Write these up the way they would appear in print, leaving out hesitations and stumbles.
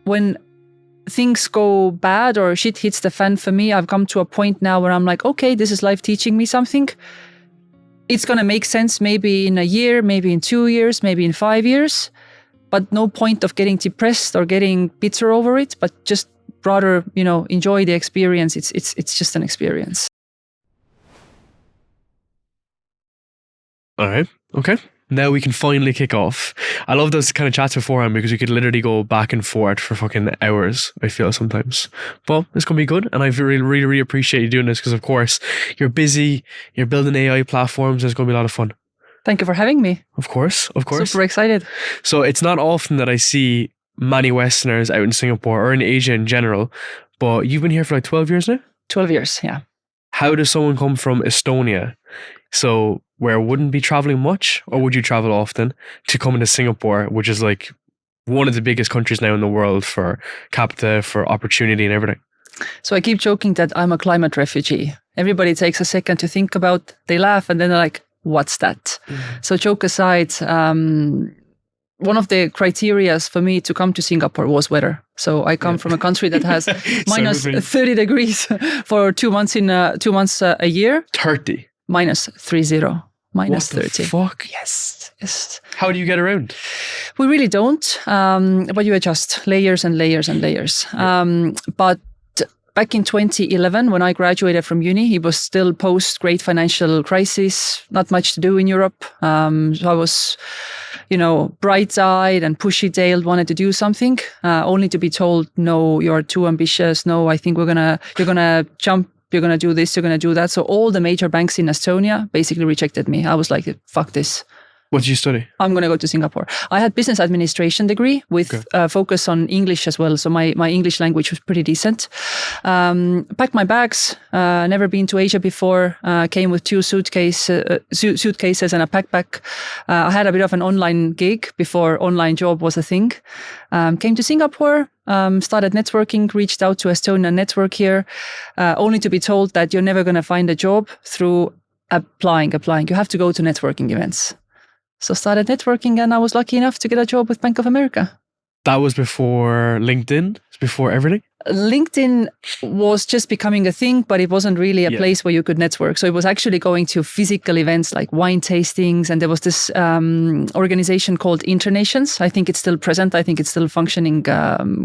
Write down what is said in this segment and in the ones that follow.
when things go bad or shit hits the fan for me, I've come to a point now where I'm like, okay, this is life teaching me something. It's going to make sense maybe in a year, maybe in 2 years, maybe in 5 years, but no point of getting depressed or getting bitter over it, but just rather, enjoy the experience. It's just an experience. All right. Okay. Now we can finally kick off. I love those kind of chats beforehand because we could literally go back and forth for fucking hours, I feel sometimes. But it's going to be good. And I really appreciate you doing this because, of course, you're busy, you're building AI platforms. It's going to be a lot of fun. Thank you for having me. Of course. Super excited. So it's not often that I see many Westerners out in Singapore or in Asia in general, but you've been here for like 12 years now? 12 years, yeah. How does someone come from Estonia, so where wouldn't be traveling much, or would you travel often, to come into Singapore, which is like one of the biggest countries now in the world for capita, for opportunity and everything? So I keep joking that I'm a climate refugee. Everybody takes a second to think about, they laugh and then they're like, what's that? So joke aside, one of the criterias for me to come to Singapore was weather. So I come from a country that has minus 30 degrees for 2 months a year. 30? Minus 30. Minus what 30. The fuck? Yes. How do you get around? We really don't, but you adjust layers and layers and layers. But back in 2011, when I graduated from uni, it was still post-great financial crisis, not much to do in Europe. So I was, bright-eyed and pushy-tailed, wanted to do something, only to be told, no, you're too ambitious. No, I think you're gonna jump. You're going to do this, you're going to do that. So all the major banks in Estonia basically rejected me. I was like, fuck this. What did you study? I'm going to go to Singapore. I had business administration degree with focus on English as well. So my English language was pretty decent. Packed my bags, never been to Asia before, came with 2 suitcases and a backpack. I had a bit of an online gig before online job was a thing. Came to Singapore, started networking, reached out to Estonian network here, only to be told that you're never going to find a job through applying. You have to go to networking events. So started networking and I was lucky enough to get a job with Bank of America. That was before LinkedIn? Before everything? LinkedIn was just becoming a thing, but it wasn't really a place where you could network. So it was actually going to physical events like wine tastings. And there was this organization called Internations. I think it's still present. I think it's still functioning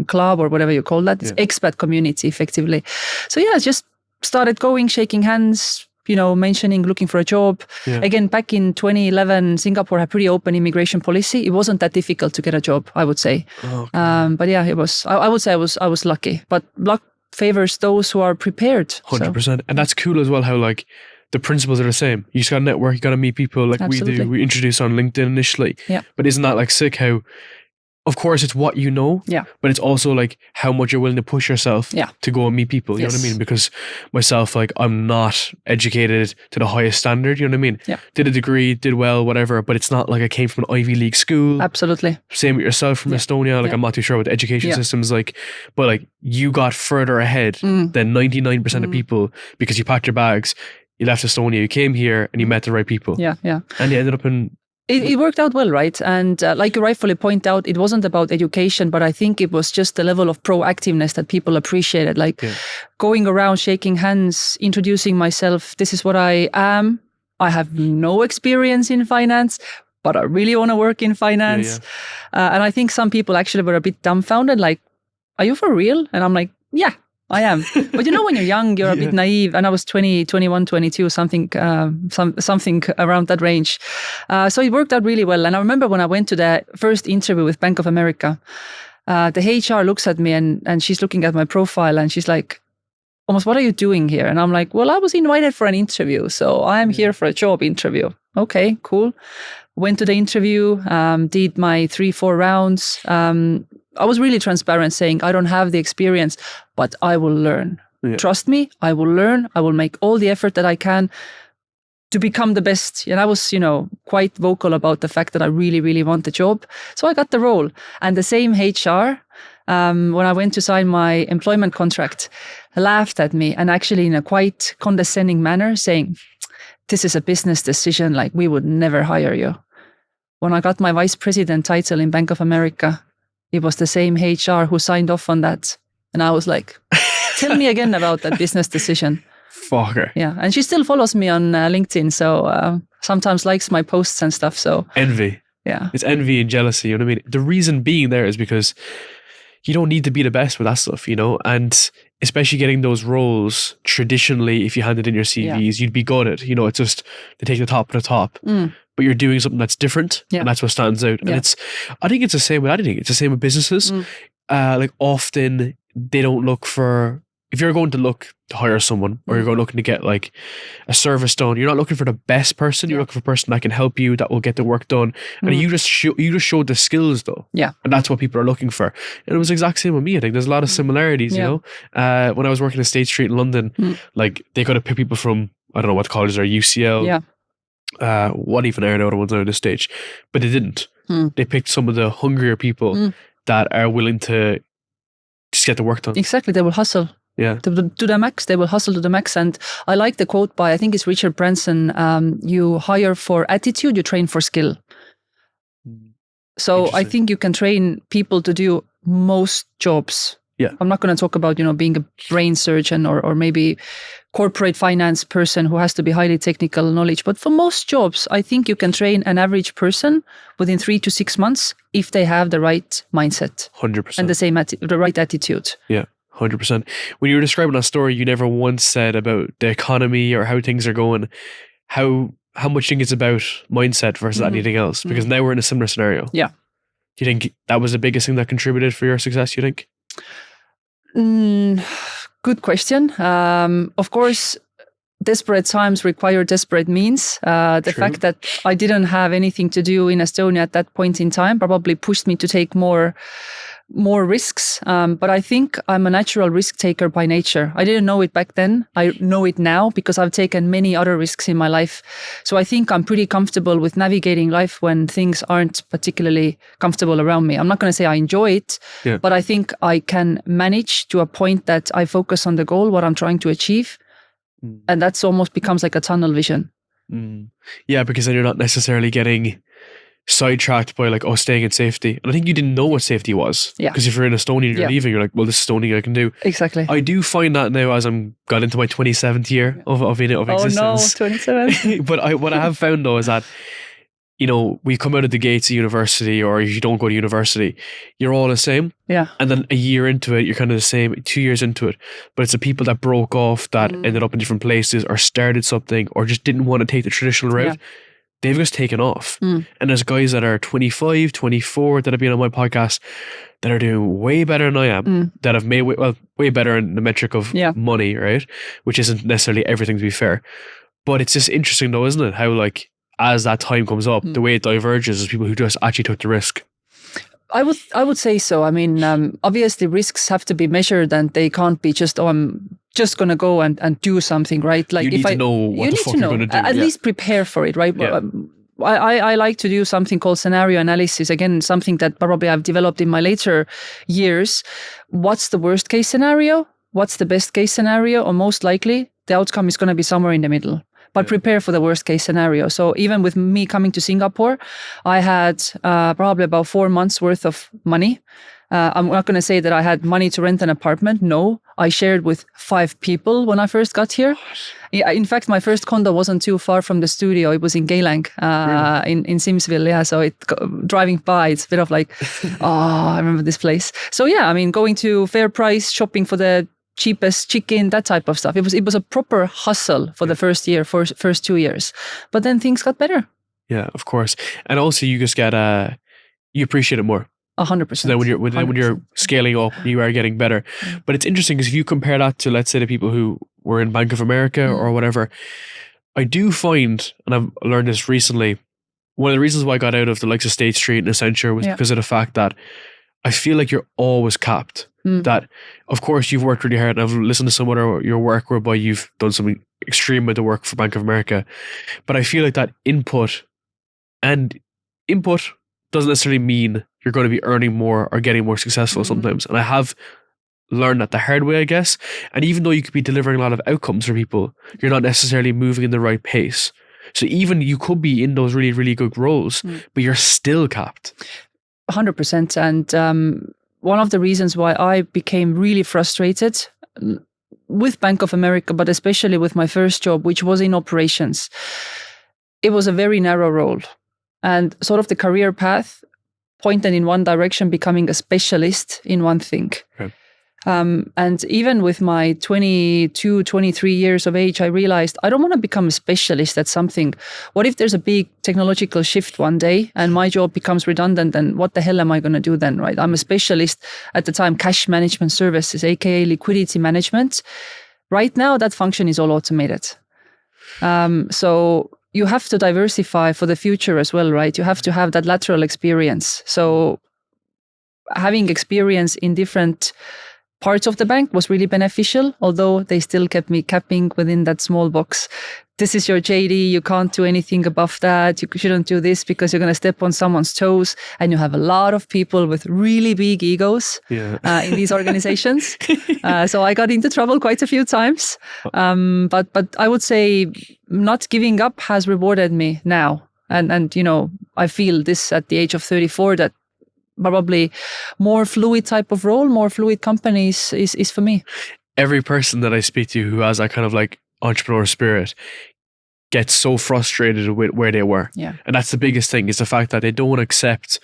club or whatever you call that. It's expat community effectively. So just started going, shaking hands, mentioning looking for a job. Again, back in 2011, Singapore had pretty open immigration policy. It wasn't that difficult to get a job, I would say. Okay. But it was. I would say I was lucky. But luck favors those who are prepared. 100%. So. And that's cool as well. How like the principles are the same. You just got to network. You got to meet people like Absolutely. we do. We introduce on LinkedIn initially. Yeah. But isn't that like sick? How of course it's what you know, but it's also like how much you're willing to push yourself to go and meet people, you know what I mean? Because myself, like I'm not educated to the highest standard, you know what I mean? Yeah. Did a degree, did well, whatever, but it's not like I came from an Ivy League school. Absolutely. Same with yourself from Estonia, like I'm not too sure what the education system's like, but like you got further ahead than 99% of people because you packed your bags, you left Estonia, you came here and you met the right people. Yeah. And you ended up in... It worked out well, right? And like you rightfully point out, it wasn't about education, but I think it was just the level of proactiveness that people appreciated. Like going around, shaking hands, introducing myself. This is what I am. I have no experience in finance, but I really want to work in finance. And I think some people actually were a bit dumbfounded, like, are you for real? And I'm like, yeah. I am. But when you're young, you're a bit naive. And I was 20, 21, 22, something around that range. So it worked out really well. And I remember when I went to the first interview with Bank of America, the HR looks at me and she's looking at my profile and she's like, almost, what are you doing here? And I'm like, well, I was invited for an interview. So I am here for a job interview. Okay, cool. Went to the interview, did my 3-4 rounds. I was really transparent saying, I don't have the experience, but I will learn. Trust me, I will learn. I will make all the effort that I can to become the best. And I was, quite vocal about the fact that I really, really want the job. So I got the role. And the same HR, when I went to sign my employment contract, laughed at me and actually in a quite condescending manner saying, this is a business decision, like we would never hire you. When I got my vice president title in Bank of America, it was the same HR who signed off on that. And I was like, tell me again about that business decision. Fucker. Yeah. And she still follows me on LinkedIn. So sometimes likes my posts and stuff. So envy. Yeah. It's envy and jealousy. You know what I mean? The reason being there is because you don't need to be the best with that stuff, you know? And especially getting those roles, traditionally, if you handed in your CVs, you'd be good at, you know, it's just, they take the top of the top. But you're doing something that's different, and that's what stands out. And I think it's the same with anything. It's the same with businesses. Like often they don't look for, if you're going to look to hire someone or you're going looking to get like a service done, you're not looking for the best person. You're looking for a person that can help you, that will get the work done. And you just showed the skills though. Yeah. And that's what people are looking for. And it was the exact same with me. I think there's a lot of similarities, you know. When I was working at State Street in London, like they could have picked people from, I don't know what colleges are, UCL. What even are the other ones at this stage? But they didn't. They picked some of the hungrier people that are willing to just get the work done. Exactly. They will hustle. Yeah. To the max. They will hustle to the max. And I like the quote by, I think it's Richard Branson, you hire for attitude, you train for skill. So I think you can train people to do most jobs. Yeah. I'm not going to talk about, you know, being a brain surgeon or maybe corporate finance person who has to be highly technical knowledge. But for most jobs, I think you can train an average person within 3 to 6 months if they have the right mindset. 100%. And the right attitude. Yeah. 100%. When you were describing that story, you never once said about the economy or how things are going, how much you think it's about mindset versus anything else? Because now we're in a similar scenario. Yeah. Do you think that was the biggest thing that contributed for your success, you think? Good question. Of course, desperate times require desperate means. The fact that I didn't have anything to do in Estonia at that point in time probably pushed me to take more risks. But I think I'm a natural risk taker by nature. I didn't know it back then. I know it now because I've taken many other risks in my life. So I think I'm pretty comfortable with navigating life when things aren't particularly comfortable around me. I'm not going to say I enjoy it, but I think I can manage to a point that I focus on the goal, what I'm trying to achieve. And that's almost becomes like a tunnel vision. Yeah, because then you're not necessarily getting sidetracked by like, staying in safety. And I think you didn't know what safety was. Yeah. Because if you're in Estonia and you're leaving, you're like, well, this is the only thing I can do. Exactly. I do find that now as I'm got into my 27th year of existence. 27. But what I have found though is that, you know, we come out of the gates of university, or if you don't go to university, you're all the same. Yeah. And then a year into it, you're kind of the same, 2 years into it. But it's the people that broke off, that ended up in different places or started something or just didn't want to take the traditional route. Yeah. They've just taken off. And there's guys that are 25, 24 that have been on my podcast that are doing way better than I am, that have made way better in the metric of money, right? Which isn't necessarily everything, to be fair. But it's just interesting though, isn't it? How like, as that time comes up, the way it diverges is people who just actually took the risk. I would say so. I mean, obviously risks have to be measured and they can't be just, I'm just going to go and do something, right? Like you need to know what the fuck you're going to do. At least prepare for it, right? Yeah. I like to do something called scenario analysis. Again, something that probably I've developed in my later years. What's the worst case scenario? What's the best case scenario? Or most likely, the outcome is going to be somewhere in the middle. But prepare for the worst case scenario. So even with me coming to Singapore, I had probably about 4 months worth of money. I'm not going to say that I had money to rent an apartment. No, I shared with 5 people when I first got here. Yeah, in fact, my first condo wasn't too far from the studio. It was in Geylang, really? in Simsville. Yeah, so driving by, it's a bit of like, I remember this place. So yeah, I mean, going to fair price, shopping for the cheapest chicken, that type of stuff. It was a proper hustle for the first 2 years. But then things got better. Yeah, of course. And also you just get, you appreciate it more. 100%. So then when you're scaling up, you are getting better. But it's interesting because if you compare that to, let's say, the people who were in Bank of America or whatever, I do find, and I've learned this recently, one of the reasons why I got out of the likes of State Street and Accenture was because of the fact that I feel like you're always capped. That, of course, you've worked really hard, and I've listened to some of your work whereby you've done some extreme amount of work for Bank of America. But I feel like that input doesn't necessarily mean you're going to be earning more or getting more successful sometimes. And I have learned that the hard way, I guess. And even though you could be delivering a lot of outcomes for people, you're not necessarily moving in the right pace. So even you could be in those really, really good roles, but you're still capped. 100%. And one of the reasons why I became really frustrated with Bank of America, but especially with my first job, which was in operations, it was a very narrow role. And sort of the career path pointed in one direction, becoming a specialist in one thing. Okay. And even with my 22, 23 years of age, I realized I don't want to become a specialist at something. What if there's a big technological shift one day and my job becomes redundant? And what the hell am I going to do then, right? I'm a specialist at the time, cash management services, aka liquidity management. Right now, that function is all automated. So you have to diversify for the future as well, right? You have to have that lateral experience. So having experience in different parts of the bank was really beneficial, although they still kept me capping within that small box. This is your JD. You can't do anything above that. You shouldn't do this because you're going to step on someone's toes. And you have a lot of people with really big egos in these organizations. So I got into trouble quite a few times. But I would say not giving up has rewarded me now. And you know, I feel this at the age of 34 that probably more fluid type of role, more fluid companies is for me. Every person that I speak to who has that kind of like entrepreneur spirit gets so frustrated with where they were. Yeah. And that's the biggest thing, is the fact that they don't accept,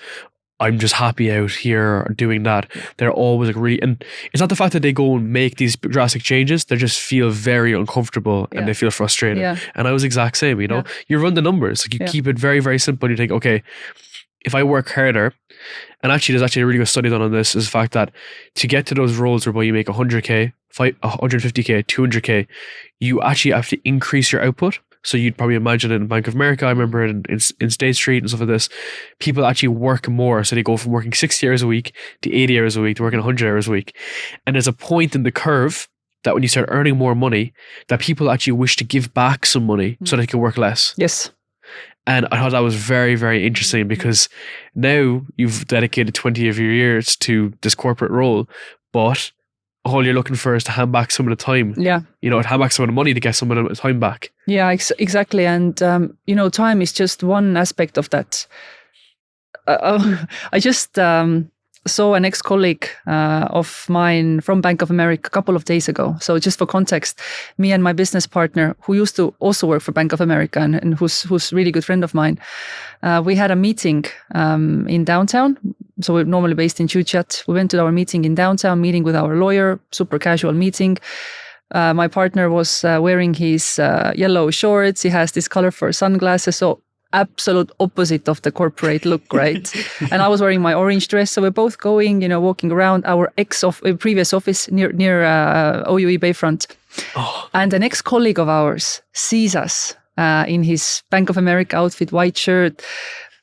I'm just happy out here doing that. They're always like really, and it's not the fact that they go and make these drastic changes, they just feel very uncomfortable and they feel frustrated. Yeah. And I was the exact same, you know, you run the numbers, like you keep it very, very simple. You think, okay, if I work harder, and actually there's actually a really good study done on this, is the fact that to get to those roles where you make 100K, 150K, 200K, you actually have to increase your output. So you'd probably imagine in Bank of America, I remember in State Street and stuff like this, people actually work more. So they go from working 60 hours a week to 80 hours a week to working 100 hours a week. And there's a point in the curve that when you start earning more money, that people actually wish to give back some money so they can work less. Yes. And I thought that was very, very interesting, because now you've dedicated 20 of your years to this corporate role, but all you're looking for is to hand back some of the time. Yeah. You know, hand back some of the money to get some of the time back. Yeah, exactly. And, you know, time is just one aspect of that. I just saw an ex-colleague of mine from Bank of America a couple of days ago. So just for context, me and my business partner, who used to also work for Bank of America and who's a really good friend of mine, we had a meeting in downtown. So we're normally based in Chuchat. We went to our meeting in downtown, meeting with our lawyer, super casual meeting. My partner was wearing his yellow shorts. He has this colorful sunglasses. So absolute opposite of the corporate look, right? And I was wearing my orange dress. So we're both going, you know, walking around our previous office near OUE Bayfront. Oh. And an ex-colleague of ours sees us in his Bank of America outfit, white shirt,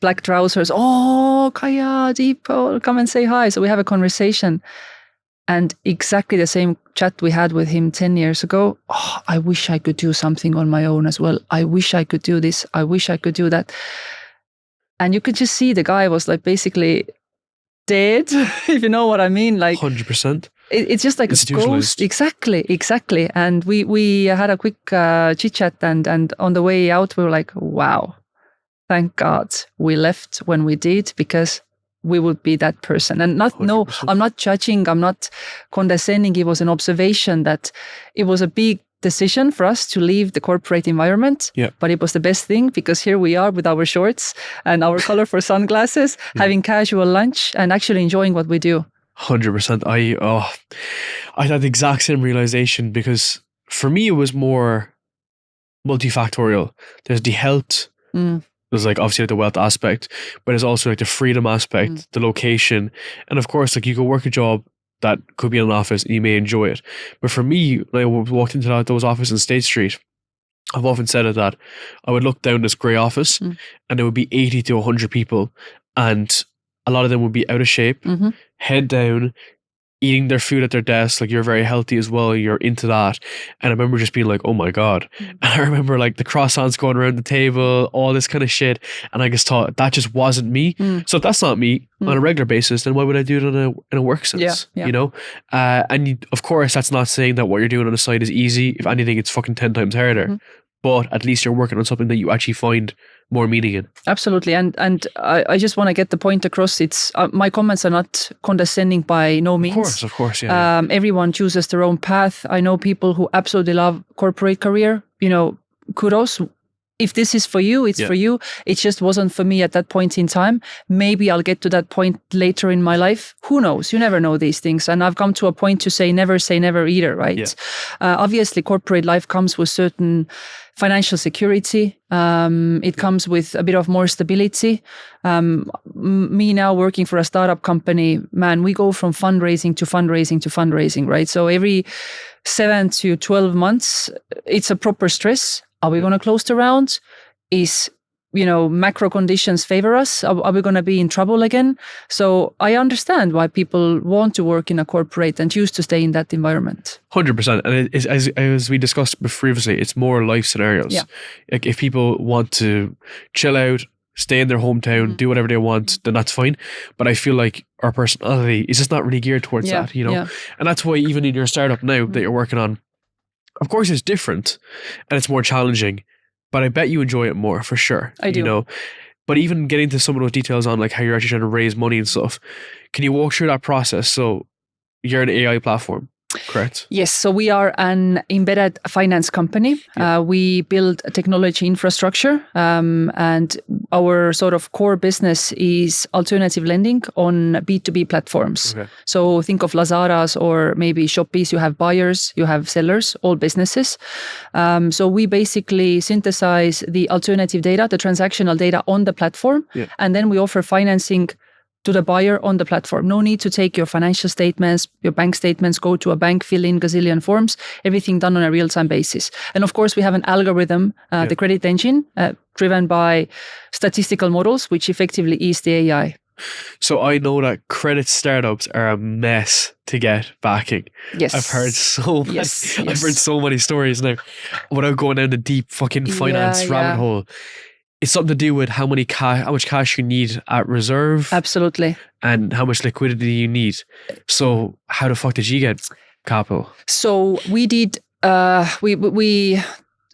black trousers. Oh, Kaya, Deepo, come and say hi. So we have a conversation. And exactly the same chat we had with him 10 years ago. Oh, I wish I could do something on my own as well. I wish I could do this. I wish I could do that. And you could just see the guy was like basically dead, if you know what I mean. Like 100%. It's just like a ghost. Exactly. And we had a quick chit chat, and on the way out, we were like, wow, thank God we left when we did, because we would be that person. And no, I'm not judging, I'm not condescending. It was an observation that it was a big decision for us to leave the corporate environment. Yeah. But it was the best thing, because here we are with our shorts and our colorful sunglasses, having casual lunch and actually enjoying what we do. 100%. I had the exact same realization, because for me it was more multifactorial. There's the health. There's like obviously like the wealth aspect, but there's also like the freedom aspect, the location. And of course, like you could work a job that could be in an office and you may enjoy it. But for me, when I walked into those offices in State Street, I've often said it that I would look down this grey office and there would be 80 to 100 people, and a lot of them would be out of shape, head down, eating their food at their desk. Like, you're very healthy as well, you're into that. And I remember just being like, oh my God. And I remember like the croissants going around the table, all this kind of shit. And I just thought that just wasn't me. So if that's not me on a regular basis, then why would I do it in a work sense? Yeah. You know? And of course, that's not saying that what you're doing on the side is easy. If anything, it's fucking 10 times harder. but at least you're working on something that you actually find more meaning in. Absolutely. And I just want to get the point across. It's my comments are not condescending by no means. Of course, yeah. Everyone chooses their own path. I know people who absolutely love corporate career. Kudos. If this is for you, it's for you. It just wasn't for me at that point in time. Maybe I'll get to that point later in my life. Who knows? You never know these things. And I've come to a point to say never either, right? Yeah. Obviously, corporate life comes with certain financial security. It comes with a bit of more stability. Me now working for a startup company, man, we go from fundraising to fundraising to fundraising, right? So every 7 to 12 months, it's a proper stress. Are we going to close the round? Is, macro conditions favor us? Are we going to be in trouble again? So I understand why people want to work in a corporate and choose to stay in that environment. 100%. And it is, as we discussed previously, it's more life scenarios. Yeah. Like if people want to chill out, stay in their hometown, do whatever they want, then that's fine. But I feel like our personality is just not really geared towards that, Yeah. And that's why even in your startup now that you're working on, of course, it's different and it's more challenging, but I bet you enjoy it more for sure. I do. But even getting to some of those details on like how you're actually trying to raise money and stuff, can you walk through that process? So you're an AI platform, correct? Yes. So we are an embedded finance company. Yeah. We build a technology infrastructure, and our sort of core business is alternative lending on B2B platforms. Okay. So think of Lazada's or maybe Shopee's. You have buyers, you have sellers, all businesses. So we basically synthesize the alternative data, the transactional data on the platform, and then we offer financing to the buyer on the platform. No need to take your financial statements, your bank statements, go to a bank, fill in gazillion forms, everything done on a real-time basis. And of course, we have an algorithm, the credit engine, driven by statistical models, which effectively is the AI. So I know that credit startups are a mess to get backing. Yes. I've heard so many, I've heard so many stories now without going down the deep fucking finance rabbit hole. It's something to do with how much cash you need at reserve. Absolutely. And how much liquidity you need. So how the fuck did you get capital? So we did, we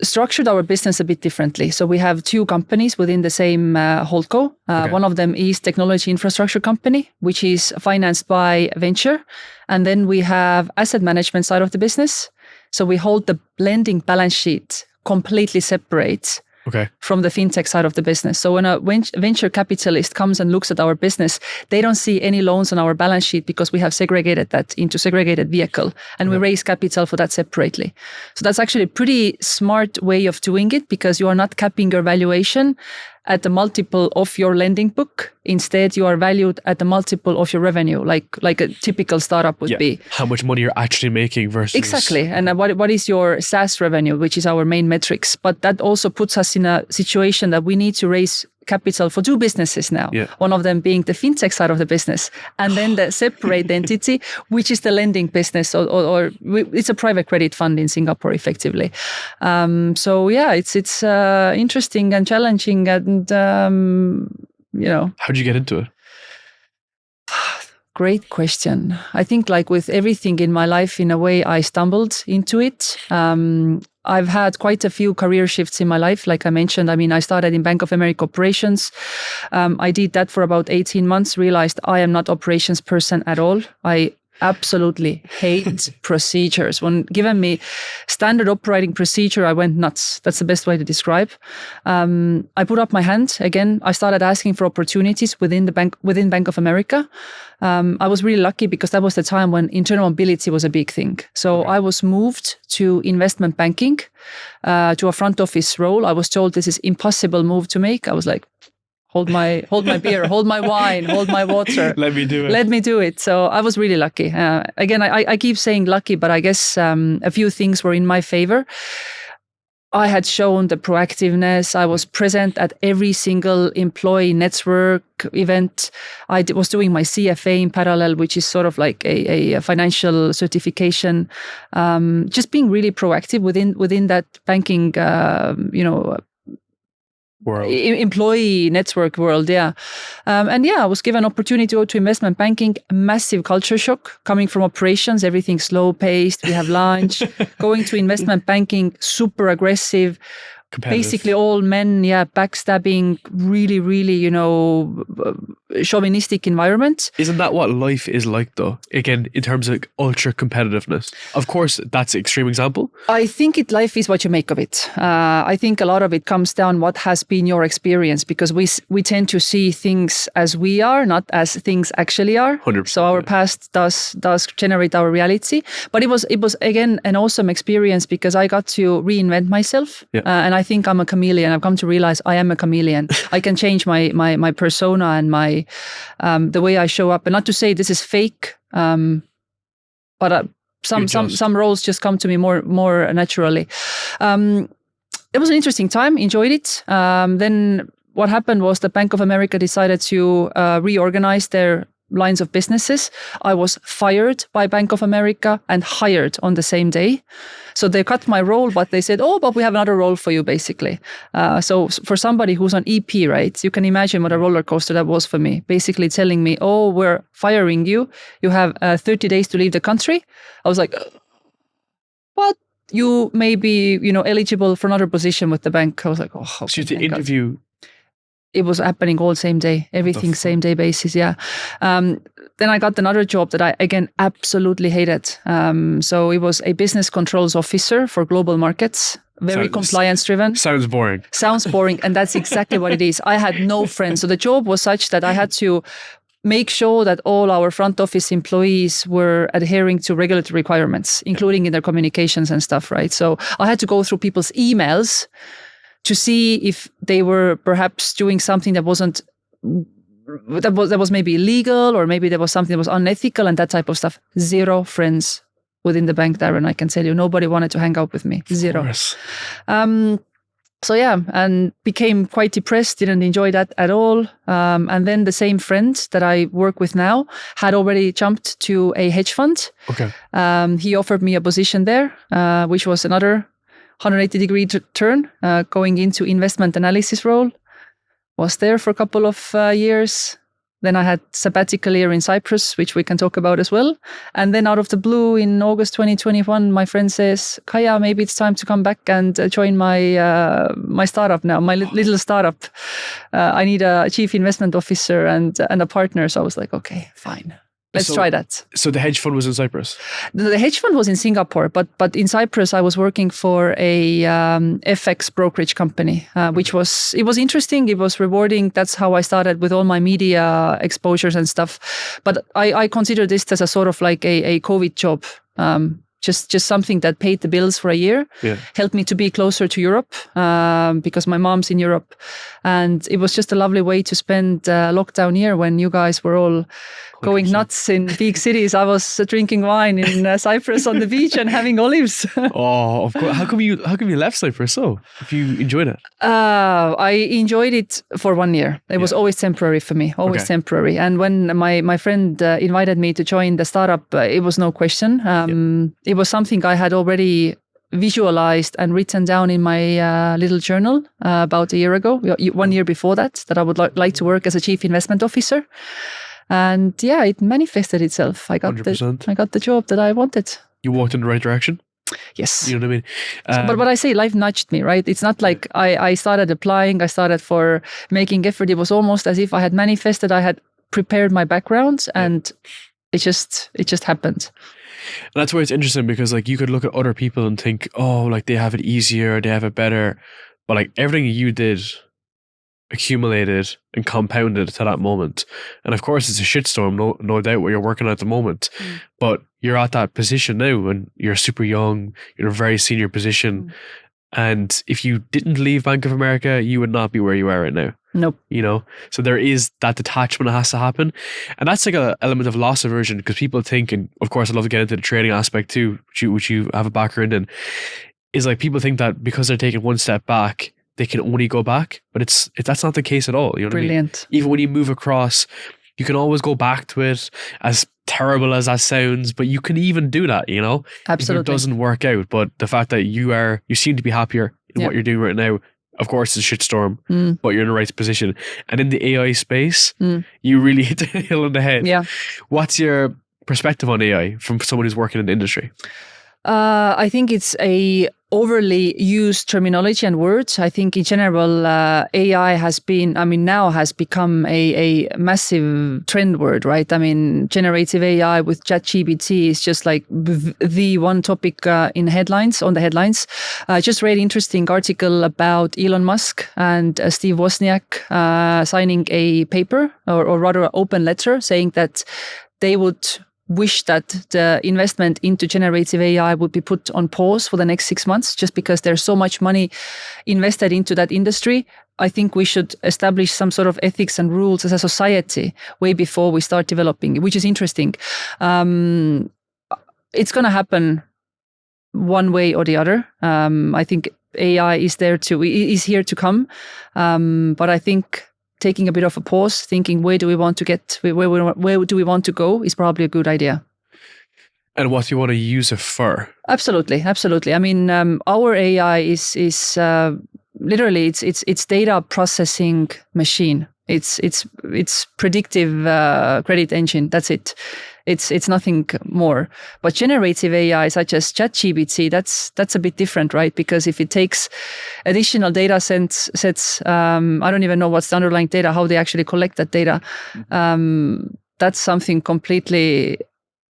structured our business a bit differently. So we have two companies within the same holdco. Okay. One of them is technology infrastructure company, which is financed by venture. And then we have asset management side of the business. So we hold the lending balance sheet completely separate from the fintech side of the business. So when a venture capitalist comes and looks at our business, they don't see any loans on our balance sheet because we have segregated that into segregated vehicle and we raise capital for that separately. So that's actually a pretty smart way of doing it because you are not capping your valuation at the multiple of your lending book. Instead, you are valued at the multiple of your revenue, like a typical startup would be. How much money you're actually making versus... Exactly. And what is your SaaS revenue, which is our main metrics. But that also puts us in a situation that we need to raise capital for two businesses now. Yeah. One of them being the fintech side of the business, and then the separate entity, which is the lending business, or it's a private credit fund in Singapore, effectively. So yeah, it's interesting and challenging, and How'd you get into it? Great question. I think like with everything in my life, in a way, I stumbled into it. I've had quite a few career shifts in my life. Like I mentioned, I started in Bank of America operations. I did that for about 18 months, realized I am not operations person at all. I absolutely hate procedures. When given me standard operating procedure, I went nuts. That's the best way to describe. I put up my hand again. I started asking for opportunities within Bank of America. I was really lucky because that was the time when internal mobility was a big thing. So I was moved to investment banking, to a front office role. I was told this is impossible move to make. I was like, hold my beer, hold my wine, hold my water. Let me do it. So I was really lucky. Again, I keep saying lucky, but I guess a few things were in my favor. I had shown the proactiveness. I was present at every single employee network event. I was doing my CFA in parallel, which is sort of like a financial certification. Just being really proactive within that banking, world. Employee network world, yeah. I was given opportunity to go to investment banking, massive culture shock, coming from operations, everything slow paced, we have lunch, going to investment banking, super aggressive, basically all men, backstabbing, really, really, chauvinistic environment. Isn't that what life is like, though? Again, in terms of ultra competitiveness. Of course, that's an extreme example. I think life is what you make of it. I think a lot of it comes down what has been your experience, because we tend to see things as we are, not as things actually are. 100%, so our past does generate our reality. But it was again an awesome experience because I got to reinvent myself, and I think I'm a chameleon. I've come to realize I am a chameleon. I can change my persona and my the way I show up. And not to say this is fake, but some roles just come to me more naturally. It was an interesting time. Enjoyed it. Then what happened was the Bank of America decided to reorganize their lines of businesses. I was fired by Bank of America and hired on the same day. So they cut my role, but they said, but we have another role for you, basically. So for somebody who's on EP, right, you can imagine what a roller coaster that was for me. Basically telling me, we're firing you. You have 30 days to leave the country. I was like, but you may be, eligible for another position with the bank. I was like, So the interview... It was happening all same day, everything same day basis. Yeah. Then I got another job that I, again, absolutely hated. So it was a business controls officer for global markets, very compliance driven. Sounds boring. Sounds boring. And that's exactly what it is. I had no friends. So the job was such that I had to make sure that all our front office employees were adhering to regulatory requirements, including in their communications and stuff, right? So I had to go through people's emails to see if they were perhaps doing something that was maybe illegal, or maybe there was something that was unethical and that type of stuff. Zero friends within the bank, Darren, I can tell you. Nobody wanted to hang out with me. Zero. So and became quite depressed, didn't enjoy that at all. And then the same friend that I work with now had already jumped to a hedge fund. Okay. He offered me a position there, which was another 180-degree turn, going into investment analysis role. Was there for a couple of years. Then I had sabbatical year in Cyprus, which we can talk about as well. And then out of the blue in August 2021, my friend says, Kaya, maybe it's time to come back and join my startup now, my little startup. I need a chief investment officer and a partner. So I was like, okay, fine. Let's try that. So the hedge fund was in Cyprus? The hedge fund was in Singapore, but in Cyprus, I was working for a FX brokerage company, which was interesting. It was rewarding. That's how I started with all my media exposures and stuff. But I consider this as a sort of like a COVID job. Just something that paid the bills for a year, helped me to be closer to Europe, because my mom's in Europe. And it was just a lovely way to spend lockdown year when you guys were all going 100%. Nuts in big cities. I was drinking wine in Cyprus on the beach and having olives. Of course. How come you left Cyprus so? If you enjoyed it? I enjoyed it for 1 year. It was always temporary for me, temporary. And when my friend invited me to join the startup, it was no question. It was something I had already visualized and written down in my little journal about a year ago, 1 year before that I would like to work as a chief investment officer. And it manifested itself. I got 100%. I got the job that I wanted. You walked in the right direction? Yes. You know what I mean? But what I say, life nudged me, right? It's not like I started applying, I started for making effort. It was almost as if I had manifested, I had prepared my background, and it just happened. And that's where it's interesting, because like you could look at other people and think, like they have it easier, they have it better. But like everything you did accumulated and compounded to that moment. And of course it's a shitstorm, no doubt, where you're working at the moment. But you're at that position now and you're super young, you're in a very senior position. And if you didn't leave Bank of America, you would not be where you are right now. Nope. So there is that detachment that has to happen. And that's like an element of loss aversion, because people think, and of course I'd love to get into the trading aspect too, which you have a background in, is like people think that because they're taking one step back, they can only go back. But that's not the case at all. You know what Brilliant. I mean? Even when you move across, you can always go back to it, as terrible as that sounds, but you can even do that, Absolutely. If it doesn't work out. But the fact that you seem to be happier in what you're doing right now, of course it's a shitstorm, but you're in the right position. And in the AI space, you really hit the nail on the head. Yeah. What's your perspective on AI from someone who's working in the industry? I think it's a overly used terminology and words. I think in general, AI has become a massive trend word, right? I mean, generative AI with ChatGPT is just like the one topic on the headlines. I just read an interesting article about Elon Musk and Steve Wozniak signing a paper, or rather an open letter, saying that they would wish that the investment into generative AI would be put on pause for the next 6 months, just because there's so much money invested into that industry. I think we should establish some sort of ethics and rules as a society way before we start developing it, which is interesting. It's going to happen one way or the other. I think AI is here to come, but I think taking a bit of a pause, thinking where do we want to go is probably a good idea. And what do you want to use it for? Absolutely. I mean, our AI is literally it's data processing machine. It's predictive credit engine. That's it. It's nothing more. But generative AI, such as ChatGPT, that's a bit different, right? Because if it takes additional data sets, I don't even know what's the underlying data, how they actually collect that data. That's something completely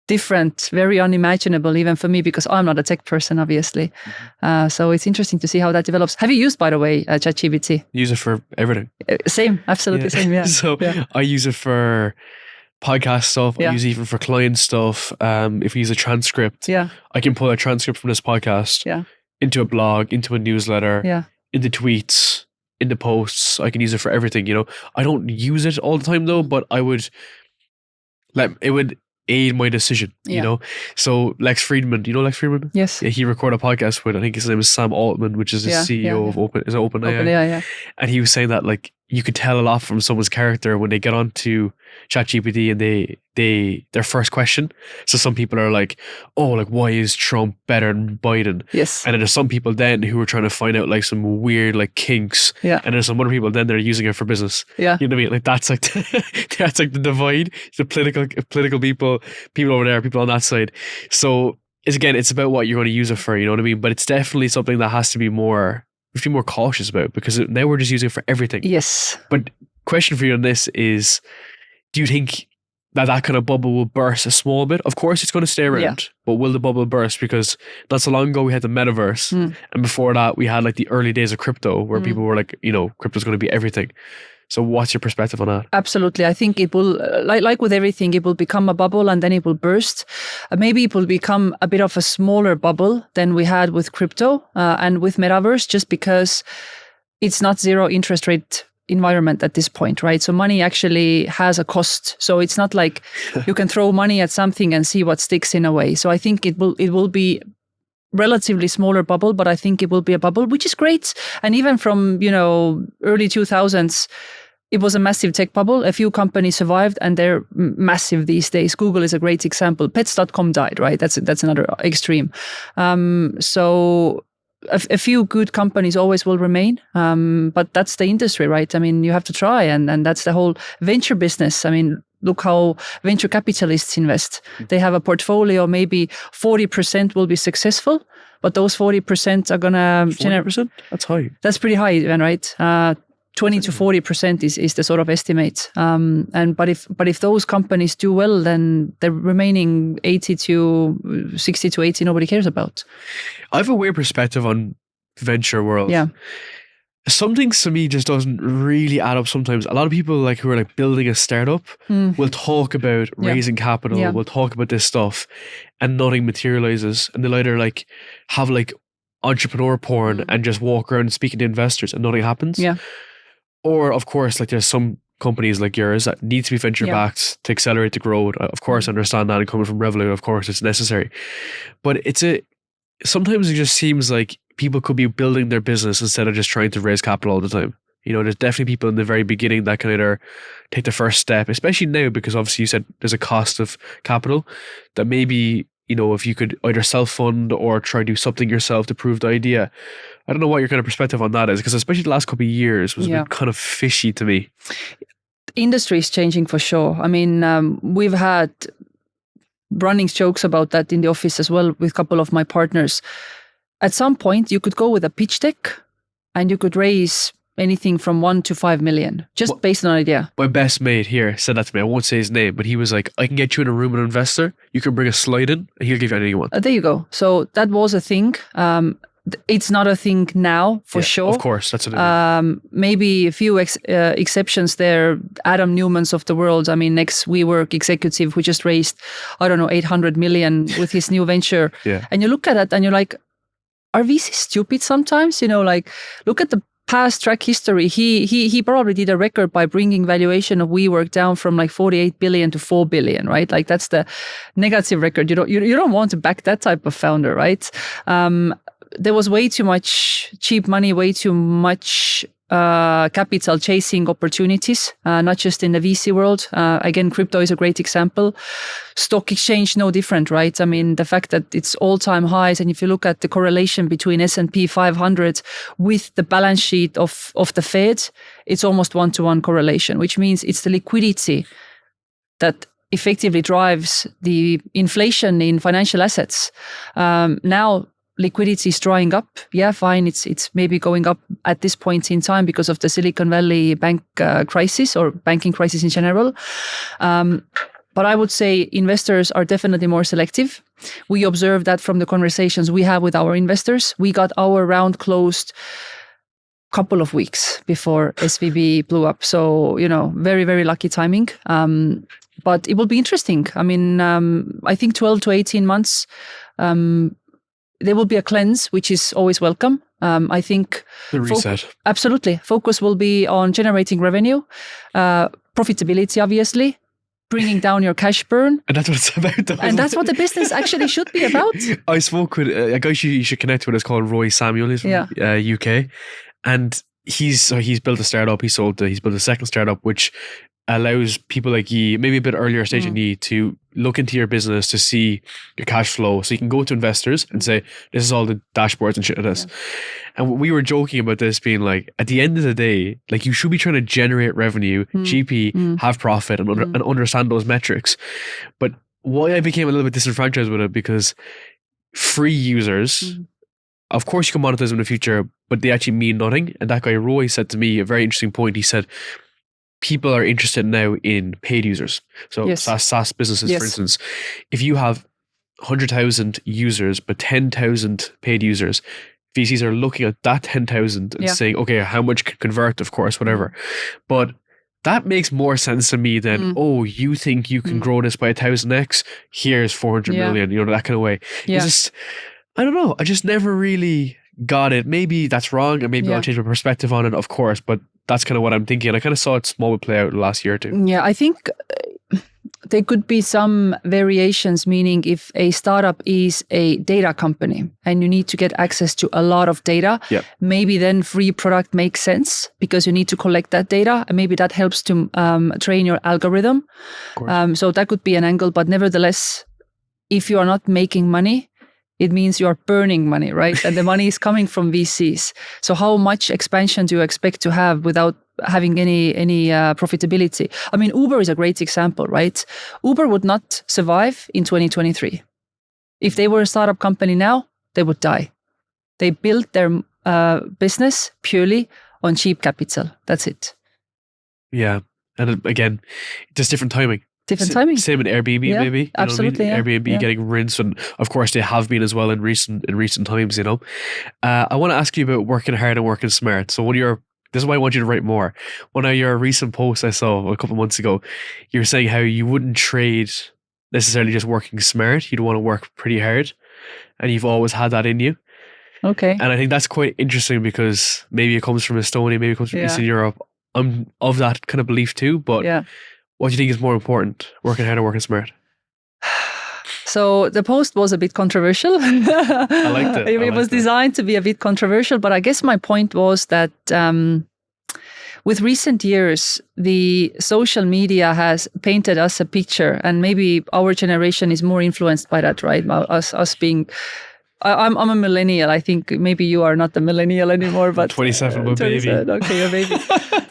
different, very unimaginable even for me, because I'm not a tech person, obviously. So it's interesting to see how that develops. Have you used, by the way, ChatGPT? Use it for everything. Same, absolutely same, yeah. So I use it for podcast stuff. I use it even for client stuff. If we use a transcript, I can pull a transcript from this podcast into a blog, into a newsletter, into tweets, into posts. I can use it for everything, you know. I don't use it all the time though, but it would aid my decision, you know. So Lex Friedman, you know Lex Friedman? Yes. Yeah, he recorded a podcast with, I think his name is Sam Altman, which is the CEO of OpenAI. And he was saying that like you could tell a lot from someone's character when they get onto ChatGPT and their first question. So some people are like, oh, like why is Trump better than Biden? Yes. And then there's some people then who are trying to find out like some weird like kinks. Yeah. And there's some other people then that are using it for business. Yeah. You know what I mean? Like that's like that's like the divide. The political people over there, people on that side. So it's about what you're going to use it for, you know what I mean? But it's definitely something that has to be more cautious about, because now we're just using it for everything. Yes. But question for you on this is, do you think that kind of bubble will burst a small bit? Of course it's going to stay around, but will the bubble burst? Because not so long ago we had the metaverse, and before that we had like the early days of crypto where people were like, you know, crypto's going to be everything. So what's your perspective on that? Absolutely. I think it will, like with everything, it will become a bubble and then it will burst. Maybe it will become a bit of a smaller bubble than we had with crypto and with metaverse, just because it's not zero interest rate environment at this point, right? So money actually has a cost. So it's not like you can throw money at something and see what sticks in a way. So I think it will be relatively smaller bubble, but I think it will be a bubble, which is great. And even from, you know, early 2000s, it was a massive tech bubble. A few companies survived and they're massive these days. Google is a great example. Pets.com died, right? That's another extreme. So a few good companies always will remain. But that's the industry, right? I mean, you have to try, and that's the whole venture business. I mean, look how venture capitalists invest. They have a portfolio, maybe 40% will be successful, but those 40% are going to generate. 40%? That's high. That's pretty high, even, right? 20 to 40% is the sort of estimate. But if those companies do well, then the remaining 80 to 60 to 80 nobody cares about. I have a weird perspective on venture world. Yeah. Some things to me just doesn't really add up sometimes. A lot of people like who are like building a startup will talk about raising capital, will talk about this stuff, and nothing materializes. And they'll either like have like entrepreneur porn and just walk around speaking to investors and nothing happens. Yeah. Or of course, like there's some companies like yours that need to be venture backed to accelerate the growth. Of course, I understand that, and coming from Revolut, of course, it's necessary. But sometimes it just seems like people could be building their business instead of just trying to raise capital all the time. You know, there's definitely people in the very beginning that can either take the first step, especially now, because obviously you said there's a cost of capital, that maybe, you know, if you could either self-fund or try to do something yourself to prove the idea. I don't know what your kind of perspective on that is, because especially the last couple of years was a bit kind of fishy to me. Industry is changing for sure. I mean, we've had running jokes about that in the office as well with a couple of my partners. at some point you could go with a pitch deck and you could raise anything from 1 to 5 million, just based on an idea. My best mate here said that to me. I won't say his name, but he was like, I can get you in a room with an investor. You can bring a slide in and he'll give you anything you want. There you go. So that was a thing. It's not a thing now, for sure. Of course, that's what I mean. Maybe a few exceptions there. Adam Newman's of the world. I mean, next WeWork executive who just raised, 800 million with his new venture. Yeah. And you look at it and you're like, are VCs stupid sometimes? Look at the past track history. He probably did a record by bringing valuation of WeWork down from like 48 billion to 4 billion, right? Like that's the negative record. You don't want to back that type of founder, right? There was way too much cheap money, way too much capital chasing opportunities, not just in the VC world. Again, crypto is a great example. Stock exchange, no different, right? I mean, the fact that it's all-time highs, and if you look at the correlation between S&P 500 with the balance sheet of the Fed, it's almost one-to-one correlation, which means it's the liquidity that effectively drives the inflation in financial assets. Now, liquidity is drying up. Yeah, fine. It's maybe going up at this point in time because of the Silicon Valley bank crisis or banking crisis in general. But I would say investors are definitely more selective. We observe that from the conversations we have with our investors. We got our round closed a couple of weeks before SVB blew up. So, very, very lucky timing. But it will be interesting. I mean, I think 12 to 18 months, there will be a cleanse, which is always welcome. I think the reset. Absolutely. Focus will be on generating revenue, profitability, obviously, bringing down your cash burn. And that's what it's about, though. And that's what the business actually should be about. I spoke with a guy you should connect with. It's called Roy Samuel. He's from UK. And he's built a startup. He's built a second startup, which allows people like you, maybe a bit earlier stage than you, to look into your business to see your cash flow. So you can go to investors and say, this is all the dashboards and shit of this. And we were joking about this being like, at the end of the day, like you should be trying to generate revenue, GP, have profit and understand those metrics. But why I became a little bit disenfranchised with it, because free users, of course you can monetize them in the future, but they actually mean nothing. And that guy Roy said to me a very interesting point. He said, people are interested now in paid users. So SaaS businesses, for instance, if you have 100,000 users, but 10,000 paid users, VCs are looking at that 10,000 and saying, okay, how much can convert, of course, whatever. But that makes more sense to me than, you think you can grow this by 1,000x? Here's 400 million, that kind of way. It's just, I don't know. I just never really got it. Maybe that's wrong, and maybe I'll change my perspective on it, of course, but that's kind of what I'm thinking. I kind of saw it small play out the last year or two. Yeah, I think there could be some variations, meaning if a startup is a data company and you need to get access to a lot of data, maybe then free product makes sense because you need to collect that data, and maybe that helps to train your algorithm. So that could be an angle, but nevertheless, if you are not making money, it means you are burning money, right? And the money is coming from VCs. So how much expansion do you expect to have without having any profitability? I mean, Uber is a great example, right? Uber would not survive in 2023. If they were a startup company now, they would die. They built their business purely on cheap capital. That's it. Yeah. And again, just different timing. Different timing. Same in Airbnb, maybe. You Absolutely. know what I mean? Airbnb getting rinsed, and of course they have been as well in recent times. I want to ask you about working hard and working smart. So this is why I want you to write more. One of your recent posts I saw a couple of months ago, you were saying how you wouldn't trade necessarily just working smart. You'd want to work pretty hard, and you've always had that in you. Okay. And I think that's quite interesting because maybe it comes from Estonia, maybe it comes from Eastern Europe. I'm of that kind of belief too, but what do you think is more important, working hard or working smart? So the post was a bit controversial. I liked it. It was designed to be a bit controversial, but I guess my point was that with recent years, the social media has painted us a picture, and maybe our generation is more influenced by that, right? Us being I'm a millennial. I think maybe you are not a millennial anymore, but 27, my baby. Okay, your baby.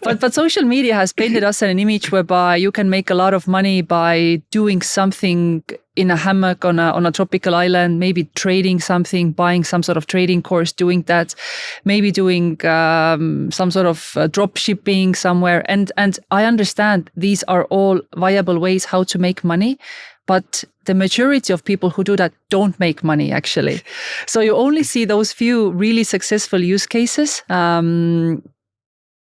but social media has painted us an image whereby you can make a lot of money by doing something in a hammock on a tropical island, maybe trading something, buying some sort of trading course, doing that, maybe doing some sort of drop shipping somewhere. And I understand these are all viable ways how to make money. But the majority of people who do that don't make money, actually. So you only see those few really successful use cases.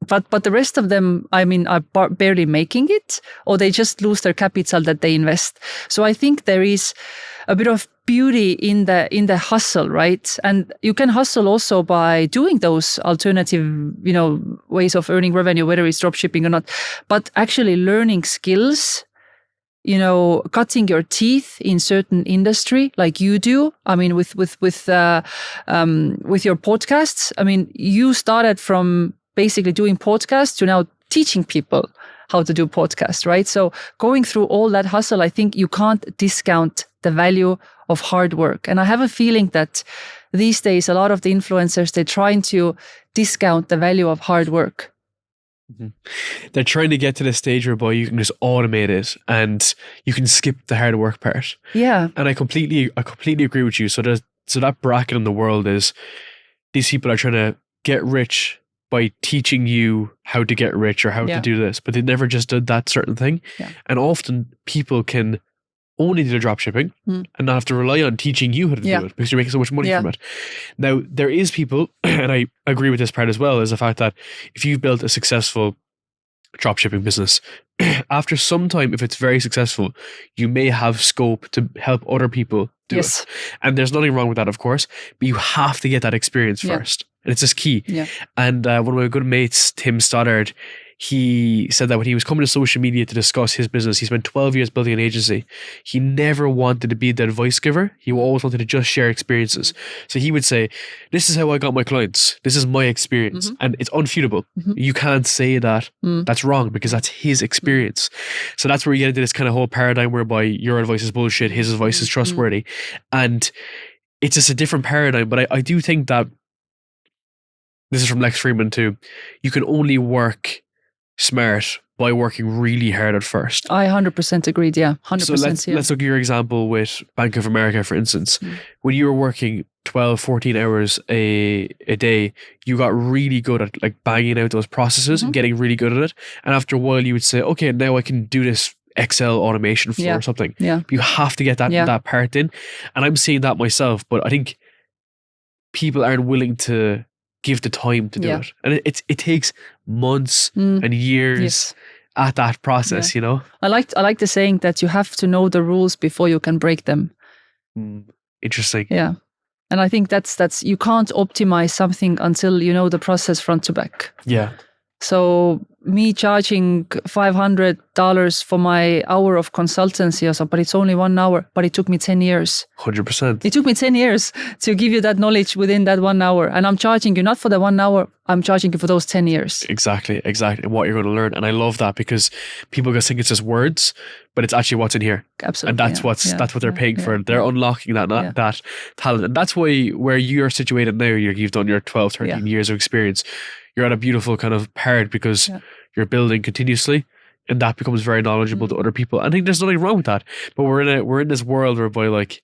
But the rest of them, I mean, are barely making it, or they just lose their capital that they invest. So I think there is a bit of beauty in the hustle, right? And you can hustle also by doing those alternative, ways of earning revenue, whether it's dropshipping or not. But actually learning skills, cutting your teeth in certain industry like you do. I mean, with your podcasts. I mean, you started from basically doing podcasts to now teaching people how to do podcasts, right? So going through all that hustle, I think you can't discount the value of hard work. And I have a feeling that these days, a lot of the influencers, they're trying to discount the value of hard work. Mm-hmm. They're trying to get to the stage whereby you can just automate it and you can skip the hard work part. Yeah. And I completely agree with you. So that bracket in the world is these people are trying to get rich by teaching you how to get rich or how to do this, but they never just did that certain thing. Yeah. And often people can only do the drop shipping and not have to rely on teaching you how to do it because you're making so much money from it. Now, there is people, and I agree with this part as well, is the fact that if you've built a successful drop shipping business, after some time, if it's very successful, you may have scope to help other people do it. And there's nothing wrong with that, of course, but you have to get that experience first. And it's just key. Yeah. And one of my good mates, Tim Stoddard, he said that when he was coming to social media to discuss his business, he spent 12 years building an agency. He never wanted to be the advice giver. He always wanted to just share experiences. So he would say, this is how I got my clients. This is my experience. And it's unfeudable. You can't say that that's wrong because that's his experience. So that's where you get into this kind of whole paradigm whereby your advice is bullshit, his advice is trustworthy. And it's just a different paradigm. But I do think that, this is from Lex Friedman too, you can only work smart by working really hard at first. I 100% agreed, yeah. 100%. So let's look at your example with Bank of America, for instance. When you were working 12, 14 hours a day, you got really good at like banging out those processes and getting really good at it. And after a while you would say, okay, now I can do this Excel automation flow or something. Yeah. You have to get that part in. And I'm seeing that myself, but I think people aren't willing to give the time to do it. And it takes months and years at that process, I like the saying that you have to know the rules before you can break them. Interesting. Yeah. And I think that's you can't optimize something until you know the process front to back. Yeah. So me charging $500 for my hour of consultancy, but it's only 1 hour, but it took me 10 years. 100%. It took me 10 years to give you that knowledge within that 1 hour. And I'm charging you not for the 1 hour, I'm charging you for those 10 years. Exactly. And what you're going to learn. And I love that because people just think it's just words, but it's actually what's in here. Absolutely. And that's what they're paying for. They're unlocking that talent. And that's why where you're situated now, you've done your 12, 13 years of experience. You're at a beautiful kind of part because you're building continuously, and that becomes very knowledgeable to other people. I think there's nothing wrong with that, but we're in this world whereby like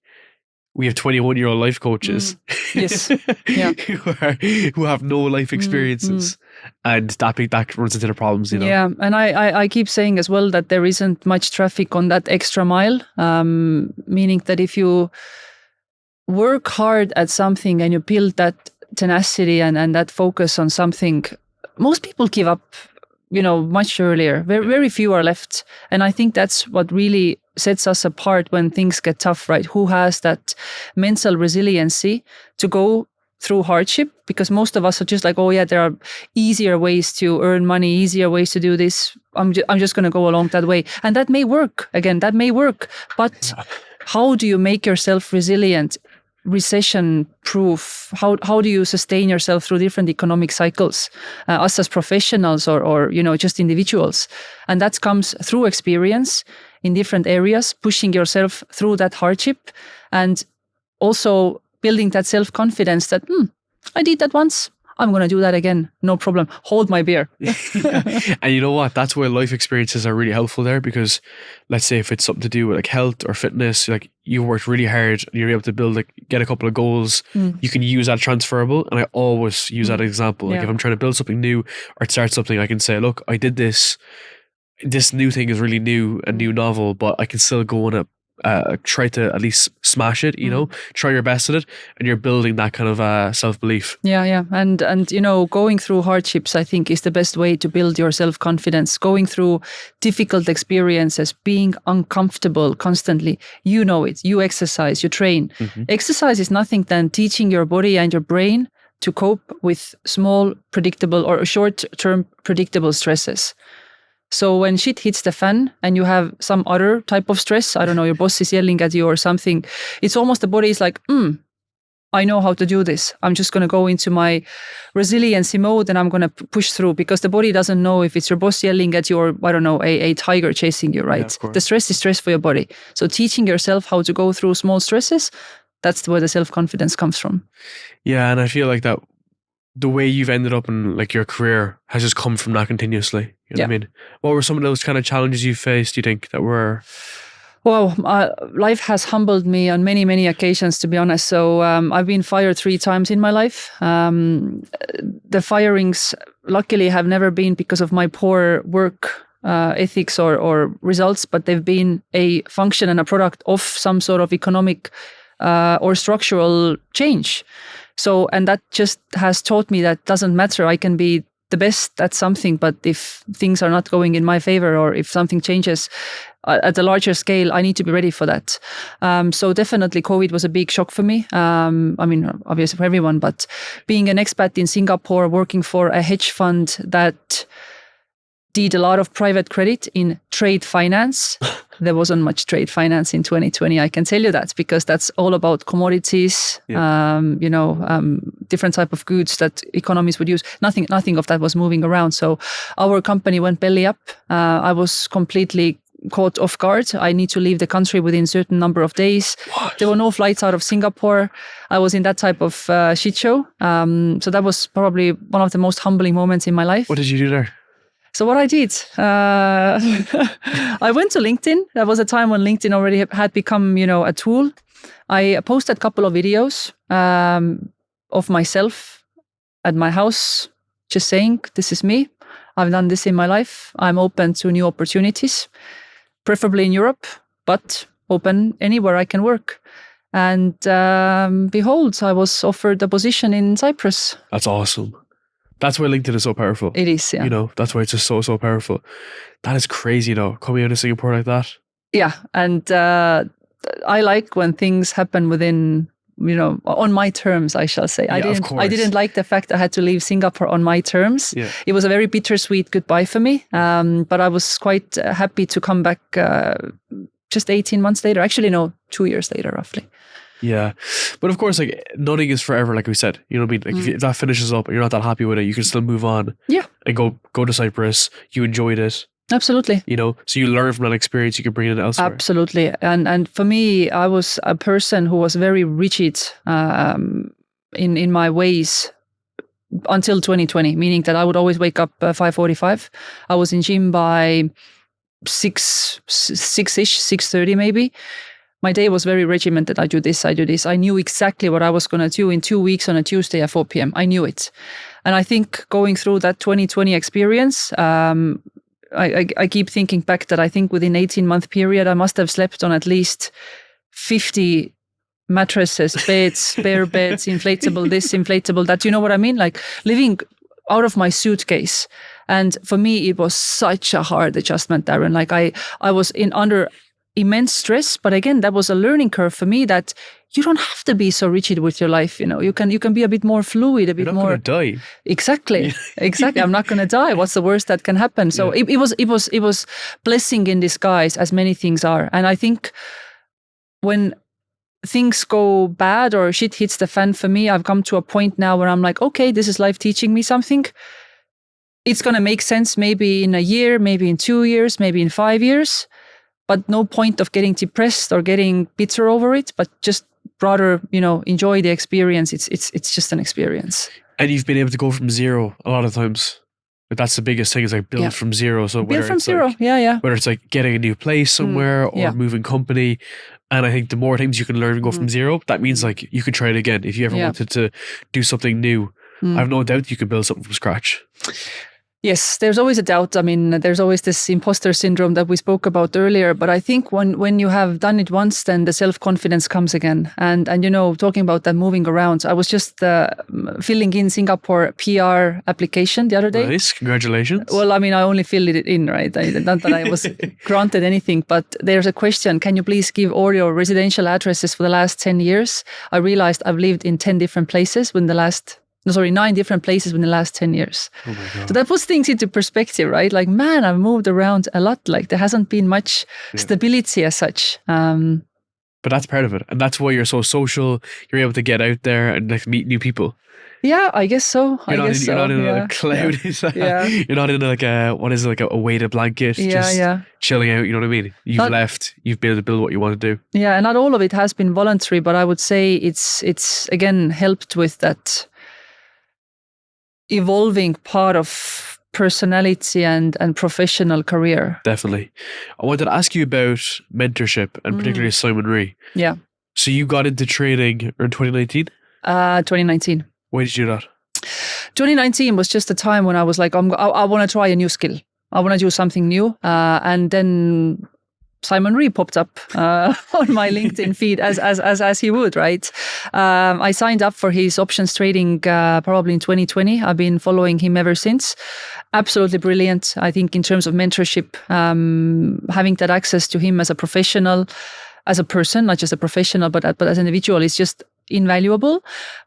we have 21-year-old life coaches, who have no life experiences, and that runs into the problems. Yeah, and I keep saying as well that there isn't much traffic on that extra mile, meaning that if you work hard at something and you build that tenacity and that focus on something, most people give up, much earlier. Very, very few are left. And I think that's what really sets us apart when things get tough, right? Who has that mental resiliency to go through hardship? Because most of us are just like, oh yeah, there are easier ways to earn money, easier ways to do this. I'm just going to go along that way. And that may work. Again, that may work. But how do you make yourself resilient? Recession proof? How do you sustain yourself through different economic cycles, us as professionals or just individuals? And that comes through experience in different areas, pushing yourself through that hardship, and also building that self-confidence that, I did that once. I'm going to do that again. No problem. Hold my beer. And you know what? That's where life experiences are really helpful there, because let's say if it's something to do with like health or fitness, like you worked really hard and you're able to build, like, get a couple of goals, you can use that transferable. And I always use that example. Like if I'm trying to build something new or start something, I can say, look, I did this. This new thing is really new and new novel, but I can still go on try to at least smash it, try your best at it, and you're building that kind of self-belief. Yeah. And going through hardships, I think, is the best way to build your self-confidence. Going through difficult experiences, being uncomfortable constantly, you know it. You exercise, you train. Exercise is nothing than teaching your body and your brain to cope with small, predictable or short-term predictable stresses. So when shit hits the fan and you have some other type of stress, I don't know, your boss is yelling at you or something, it's almost the body is like, I know how to do this. I'm just going to go into my resiliency mode and I'm going to push through, because the body doesn't know if it's your boss yelling at you or, I don't know, a tiger chasing you, right? The stress is stress for your body. So teaching yourself how to go through small stresses, that's where the self-confidence comes from. Yeah, and I feel like that the way you've ended up in like your career has just come from that continuously. You know what I mean? What were some of those kind of challenges you faced, do you think, that were... Well, life has humbled me on many, many occasions, to be honest. So I've been fired 3 times in my life. The firings, luckily, have never been because of my poor work ethics or results, but they've been a function and a product of some sort of economic or structural change. So, and that just has taught me that doesn't matter. I can be the best at something, but if things are not going in my favor or if something changes at a larger scale, I need to be ready for that. So definitely COVID was a big shock for me. I mean, obviously for everyone, but being an expat in Singapore, working for a hedge fund that did a lot of private credit in trade finance. There wasn't much trade finance in 2020, I can tell you that, because that's all about commodities, different type of goods that economies would use. Nothing of that was moving around. So our company went belly up. I was completely caught off guard. I need to leave the country within a certain number of days. What? There were no flights out of Singapore. I was in that type of shit show. So that was probably one of the most humbling moments in my life. What did you do there? So what I did, I went to LinkedIn. That was a time when LinkedIn already had become, a tool. I posted a couple of videos of myself at my house, just saying, this is me. I've done this in my life. I'm open to new opportunities, preferably in Europe, but open anywhere I can work. And behold, I was offered a position in Cyprus. That's awesome. That's why LinkedIn is so powerful. It is, yeah. That's why it's just so, so powerful. That is crazy, though, coming out of Singapore like that. Yeah, and I like when things happen within, on my terms, I shall say. Yeah, of course. I didn't like the fact I had to leave Singapore on my terms. Yeah. It was a very bittersweet goodbye for me, but I was quite happy to come back just 18 months later. Actually, no, 2 years later, roughly. Yeah. But of course, like, nothing is forever, like we said. You know what I mean? Like, if that finishes up and you're not that happy with it, you can still move on. Yeah. And go to Cyprus. You enjoyed it. Absolutely. So you learn from that experience, you can bring it elsewhere. Absolutely. And for me, I was a person who was very rigid in my ways until 2020, meaning that I would always wake up 5:45. I was in gym by 6-ish, 6:30 maybe. My day was very regimented. I do this. I knew exactly what I was going to do in 2 weeks on a Tuesday at 4 p.m. I knew it. And I think going through that 2020 experience, I keep thinking back that I think within 18-month period, I must have slept on at least 50 mattresses, beds, spare beds, inflatable this, inflatable that. You know what I mean? Like living out of my suitcase. And for me, it was such a hard adjustment, Darren. Like I was under immense stress, but again, that was a learning curve for me that you don't have to be so rigid with your life. You can be a bit more fluid, a bit more. You're not going to die. Exactly. I'm not going to die. What's the worst that can happen? So it was blessing in disguise, as many things are. And I think when things go bad or shit hits the fan for me, I've come to a point now where I'm like, okay, this is life teaching me something. It's going to make sense maybe in a year, maybe in 2 years, maybe in 5 years. But no point of getting depressed or getting bitter over it, but just rather, enjoy the experience. It's just an experience. And you've been able to go from zero a lot of times. But that's the biggest thing, is like build from zero. So build from zero, whether it's like getting a new place somewhere or moving company. And I think the more times you can learn and go from zero, that means like you could try it again. If you ever wanted to do something new, I have no doubt you could build something from scratch. Yes, there's always a doubt. I mean, there's always this imposter syndrome that we spoke about earlier. But I think when you have done it once, then the self-confidence comes again. And talking about that moving around, I was just filling in Singapore PR application the other day. Nice, congratulations. Well, I mean, I only filled it in, right? Not that I was granted anything, but there's a question. Can you please give all your residential addresses for the last 10 years? I realized I've lived in 9 different places within the last 10 years. Oh my God. So that puts things into perspective, right? Like, man, I've moved around a lot. Like, there hasn't been much stability as such. But that's part of it. And that's why you're so social. You're able to get out there and like meet new people. Yeah, I guess so. You're not in a cloud. Yeah. You're not in like a weighted blanket. Just chilling out. You know what I mean? You've left. You've been able to build what you want to do. Yeah, and not all of it has been voluntary, but I would say it's again helped with that evolving part of personality and professional career. Definitely. I wanted to ask you about mentorship and particularly Simon Rhee. Yeah. So you got into trading in 2019? 2019. Why did you do that? 2019 was just a time when I was like, I want to try a new skill. I want to do something new. And then Simon Rhee popped up on my LinkedIn feed as he would, right? I signed up for his options trading probably in 2020. I've been following him ever since. Absolutely brilliant. I think in terms of mentorship, having that access to him as a professional, as a person, not just a professional, but as an individual, is just invaluable.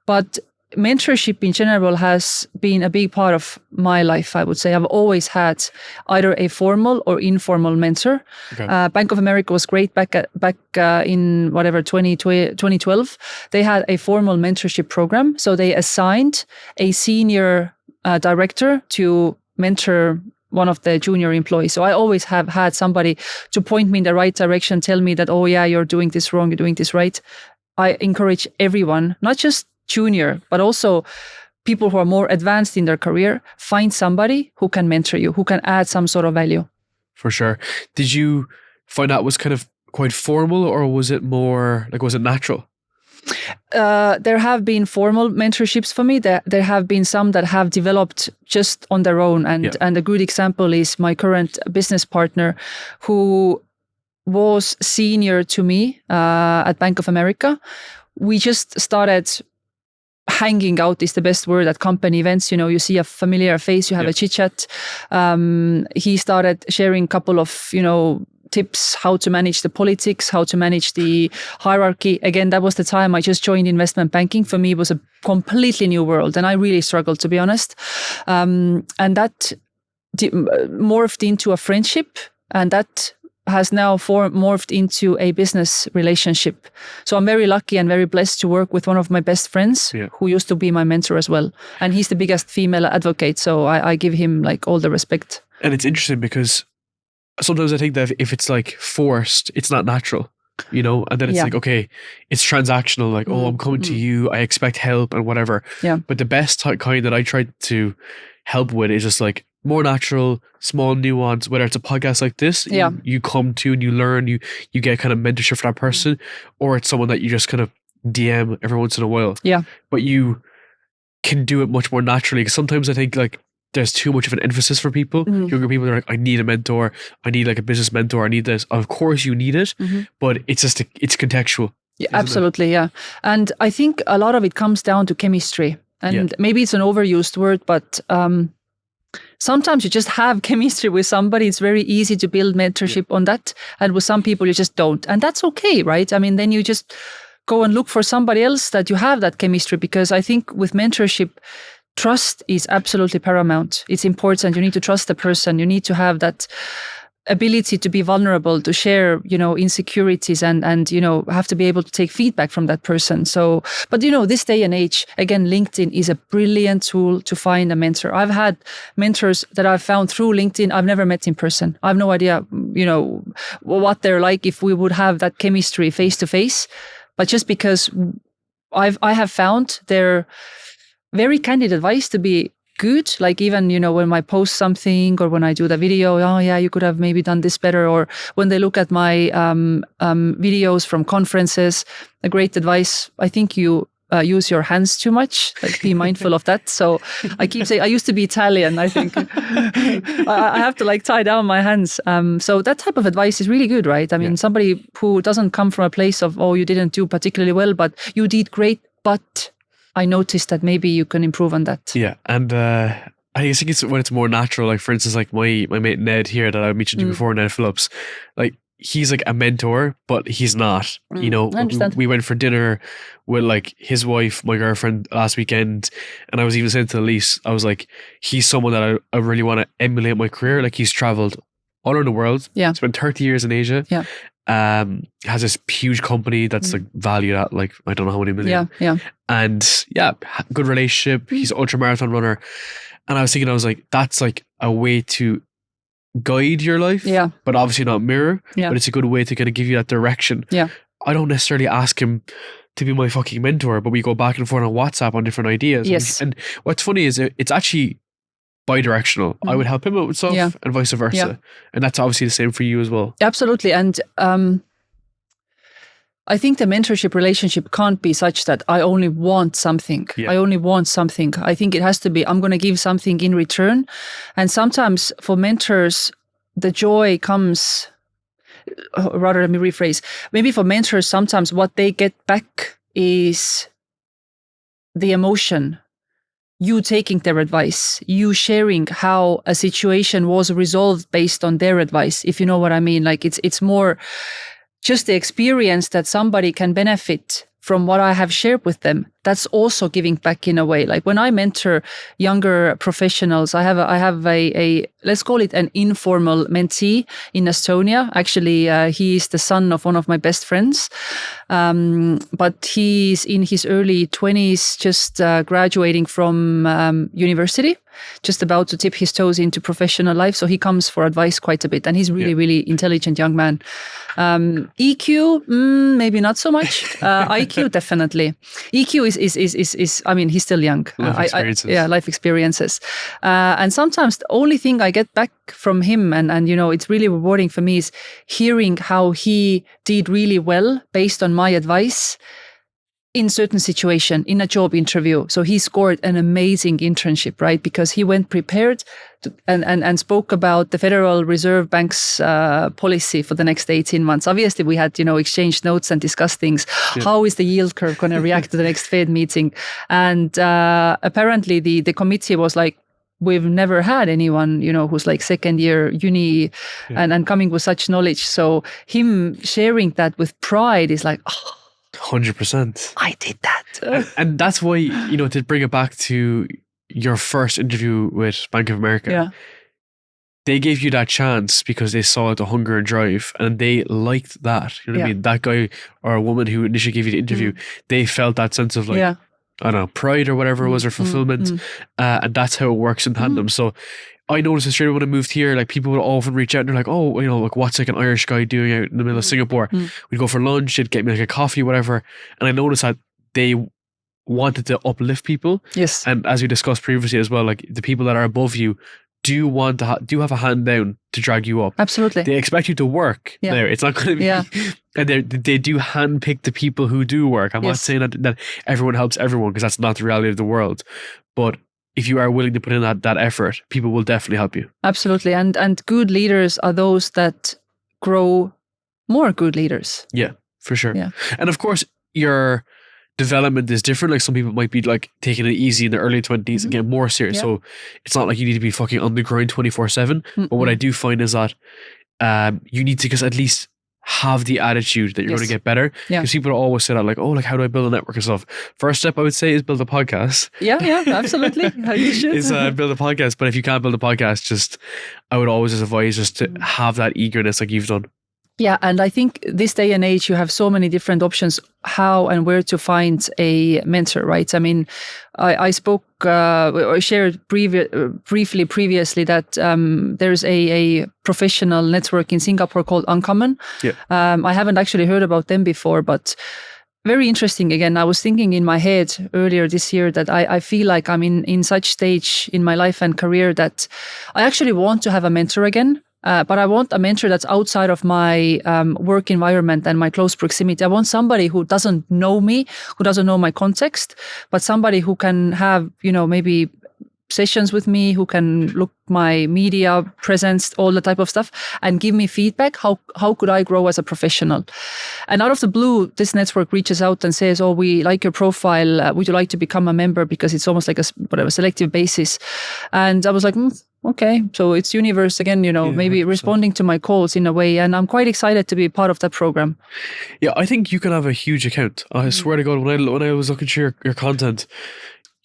But mentorship in general has been a big part of my life, I would say. I've always had either a formal or informal mentor. Okay. Bank of America was great back in 2012. They had a formal mentorship program. So they assigned a senior director to mentor one of the junior employees. So I always have had somebody to point me in the right direction, tell me that, oh yeah, you're doing this wrong, you're doing this right. I encourage everyone, not just junior, but also people who are more advanced in their career, find somebody who can mentor you, who can add some sort of value. For sure. Did you find that was kind of quite formal, or was it more like, was it natural? There have been formal mentorships for me. There have been some that have developed just on their own. And a good example is my current business partner, who was senior to me at Bank of America. We just started hanging out, is the best word, at company events. You see a familiar face, you have a chit chat. He started sharing a couple of, tips, how to manage the politics, how to manage the hierarchy. Again, that was the time I just joined investment banking. For me, it was a completely new world, and I really struggled, to be honest. And that morphed into a friendship, and that has now morphed into a business relationship. So I'm very lucky and very blessed to work with one of my best friends who used to be my mentor as well. And he's the biggest female advocate. So I give him like all the respect. And it's interesting because sometimes I think that if it's like forced, it's not natural, and then it's like, okay, it's transactional. Like, oh, I'm coming to you, I expect help and whatever. Yeah. But the best kind that I try to help with is just like more natural, small nuance, whether it's a podcast like this, you come to and you learn, you get kind of mentorship for that person, or it's someone that you just kind of DM every once in a while. Yeah. But you can do it much more naturally. Because sometimes I think like there's too much of an emphasis for people. Younger people are like, I need a mentor, I need like a business mentor, I need this. Of course you need it, but it's just, it's contextual. Yeah, absolutely, yeah. And I think a lot of it comes down to chemistry. And maybe it's an overused word, but sometimes you just have chemistry with somebody. It's very easy to build mentorship on that. And with some people, you just don't. And that's okay, right? I mean, then you just go and look for somebody else that you have that chemistry, because I think with mentorship, trust is absolutely paramount. It's important. You need to trust the person. You need to have that ability to be vulnerable, to share, insecurities and have to be able to take feedback from that person. So, but this day and age, again, LinkedIn is a brilliant tool to find a mentor. I've had mentors that I've found through LinkedIn. I've never met in person. I have no idea, what they're like if we would have that chemistry face to face. but just because I have found their very candid advice to be good. Like even, when I post something or when I do the video, oh yeah, you could have maybe done this better. Or when they look at my videos from conferences, a great advice, I think you use your hands too much, like be mindful of that. So I keep saying, I used to be Italian, I think. I have to tie down my hands. So that type of advice is really good, right? I mean, somebody who doesn't come from a place of, oh, you didn't do particularly well, but you did great, but I noticed that maybe you can improve on that. Yeah. And I think it's when it's more natural, like for instance, like my mate Ned here that I mentioned you before, Ned Phillips, like he's like a mentor, but he's not. I understand. We went for dinner with like his wife, my girlfriend, last weekend, and I was even saying to Elise, I was like, he's someone that I really want to emulate my career. Like he's traveled all around the world. Yeah. Spent 30 years in Asia. Yeah. Has this huge company that's like valued at like I don't know how many million. Yeah. And good relationship. He's an ultra marathon runner. And I was thinking, I was like, that's like a way to guide your life, but obviously not mirror, but it's a good way to kind of give you that direction. I don't necessarily ask him to be my fucking mentor, but we go back and forth on WhatsApp on different ideas. Yes. And what's funny is it's actually bi-directional. I would help him out with stuff and vice versa. And that's obviously the same for you as well. Absolutely. And I think the mentorship relationship can't be such that I only want something. I only want something. I think it has to be, I'm going to give something in return. And sometimes for mentors, the joy comes, rather, let me rephrase. Maybe for mentors, sometimes what they get back is the emotion. You taking their advice, you sharing how a situation was resolved based on their advice, if you know what I mean. Like it's more just the experience that somebody can benefit from what I have shared with them. That's also giving back in a way. Like when I mentor younger professionals, I have a let's call it an informal mentee in Estonia. Actually, he is the son of one of my best friends, but he's in his early 20s, just graduating from university, just about to tip his toes into professional life. So he comes for advice quite a bit, and he's really intelligent young man. EQ, maybe not so much. IQ, definitely. EQ is I mean, he's still young. Life experiences. Life experiences. And sometimes the only thing I get back from him, and it's really rewarding for me, is hearing how he did really well based on my advice in certain situation, in a job interview. So he scored an amazing internship, right? Because he went prepared and spoke about the Federal Reserve Bank's policy for the next 18 months. Obviously, we had, exchanged notes and discussed things. Yeah. How is the yield curve going to react to the next Fed meeting? And apparently the committee was like, we've never had anyone, who's like second year uni and coming with such knowledge. So him sharing that with pride is like, 100%. I did that. And that's why, to bring it back to your first interview with Bank of America, they gave you that chance because they saw the hunger and drive, and they liked that. You know what I mean? That guy or a woman who initially gave you the interview, they felt that sense of like, I don't know, pride or whatever it was, or fulfillment. And that's how it works in tandem. So I noticed straight when I moved here, like people would often reach out and they're like, oh, like what's like an Irish guy doing out in the middle of Singapore? We'd go for lunch, they'd get me like a coffee, whatever. And I noticed that they wanted to uplift people. Yes. And as we discussed previously as well, like the people that are above you do want to do have a hand down to drag you up. Absolutely. They expect you to work there. It's not going to be. And they do handpick the people who do work. I'm not saying that everyone helps everyone, because that's not the reality of the world. But if you are willing to put in that effort, people will definitely help you. Absolutely. And good leaders are those that grow more good leaders. Yeah, for sure. Yeah. And of course, your development is different. Like some people might be like taking it easy in their early 20s and get more serious. So it's not like you need to be fucking on the grind 24/7. But what I do find is that you need to just at least have the attitude that you're going to get better. Because people always say that, like, oh, like how do I build a network and stuff? First step I would say is build a podcast. Yeah, absolutely. You should. Is build a podcast. But if you can't build a podcast, I would always advise just to have that eagerness like you've done. Yeah, and I think this day and age, you have so many different options how and where to find a mentor, right? I mean, I spoke or shared briefly previously that there's a professional network in Singapore called Uncommon. I haven't actually heard about them before, but very interesting. Again, I was thinking in my head earlier this year that I feel like I'm in such stage in my life and career that I actually want to have a mentor again. But I want a mentor that's outside of my work environment and my close proximity. I want somebody who doesn't know me, who doesn't know my context, but somebody who can have, maybe sessions with me, who can look my media presence, all the type of stuff, and give me feedback. How could I grow as a professional? And out of the blue, this network reaches out and says, "Oh, we like your profile. Would you like to become a member?" Because it's almost like a selective basis. And I was like, okay, so it's universe again, maybe 100%. Responding to my calls in a way. And I'm quite excited to be part of that program. Yeah, I think you can have a huge account. I swear to God, when I was looking through your content,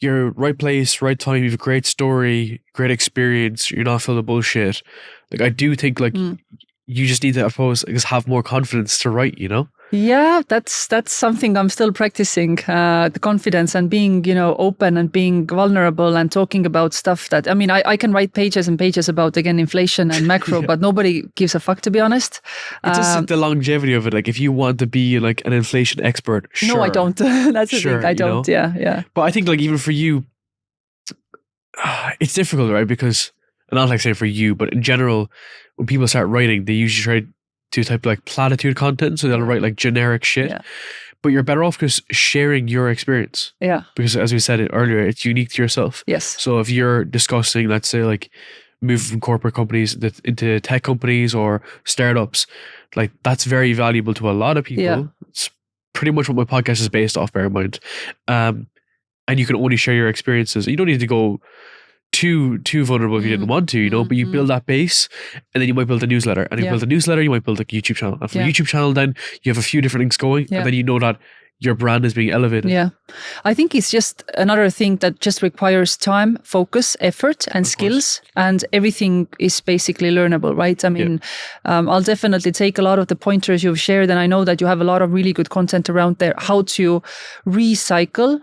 you're right place, right time, you have a great story, great experience, you're not full of bullshit. Like, I do think you just need to, I suppose, have more confidence to write, Yeah, that's something I'm still practicing, the confidence and being, open and being vulnerable and talking about stuff that, I can write pages and pages about, again, inflation and macro, but nobody gives a fuck, to be honest. It's just the longevity of it. Like, if you want to be like an inflation expert, sure. No, I don't. That's the thing. I don't. Yeah. But I think like even for you, it's difficult, right? Because, not like saying for you, but in general, when people start writing, they usually try to type like platitude content, so they'll write like generic shit. Yeah. But you're better off just sharing your experience. Yeah. Because as we said it earlier, it's unique to yourself. Yes. So if you're discussing, let's say, like moving from corporate companies into tech companies or startups, like that's very valuable to a lot of people. Yeah. It's pretty much what my podcast is based off, bear in mind. And you can only share your experiences. You don't need to go too vulnerable if you didn't want to, but you build that base, and then you might build a newsletter, and you build a newsletter, you might build like a YouTube channel, and from a YouTube channel then you have a few different things going, and then you know that your brand is being elevated. Yeah, I think it's just another thing that just requires time, focus, effort, and skills, and everything is basically learnable, right? I'll definitely take a lot of the pointers you've shared, and I know that you have a lot of really good content around there, how to recycle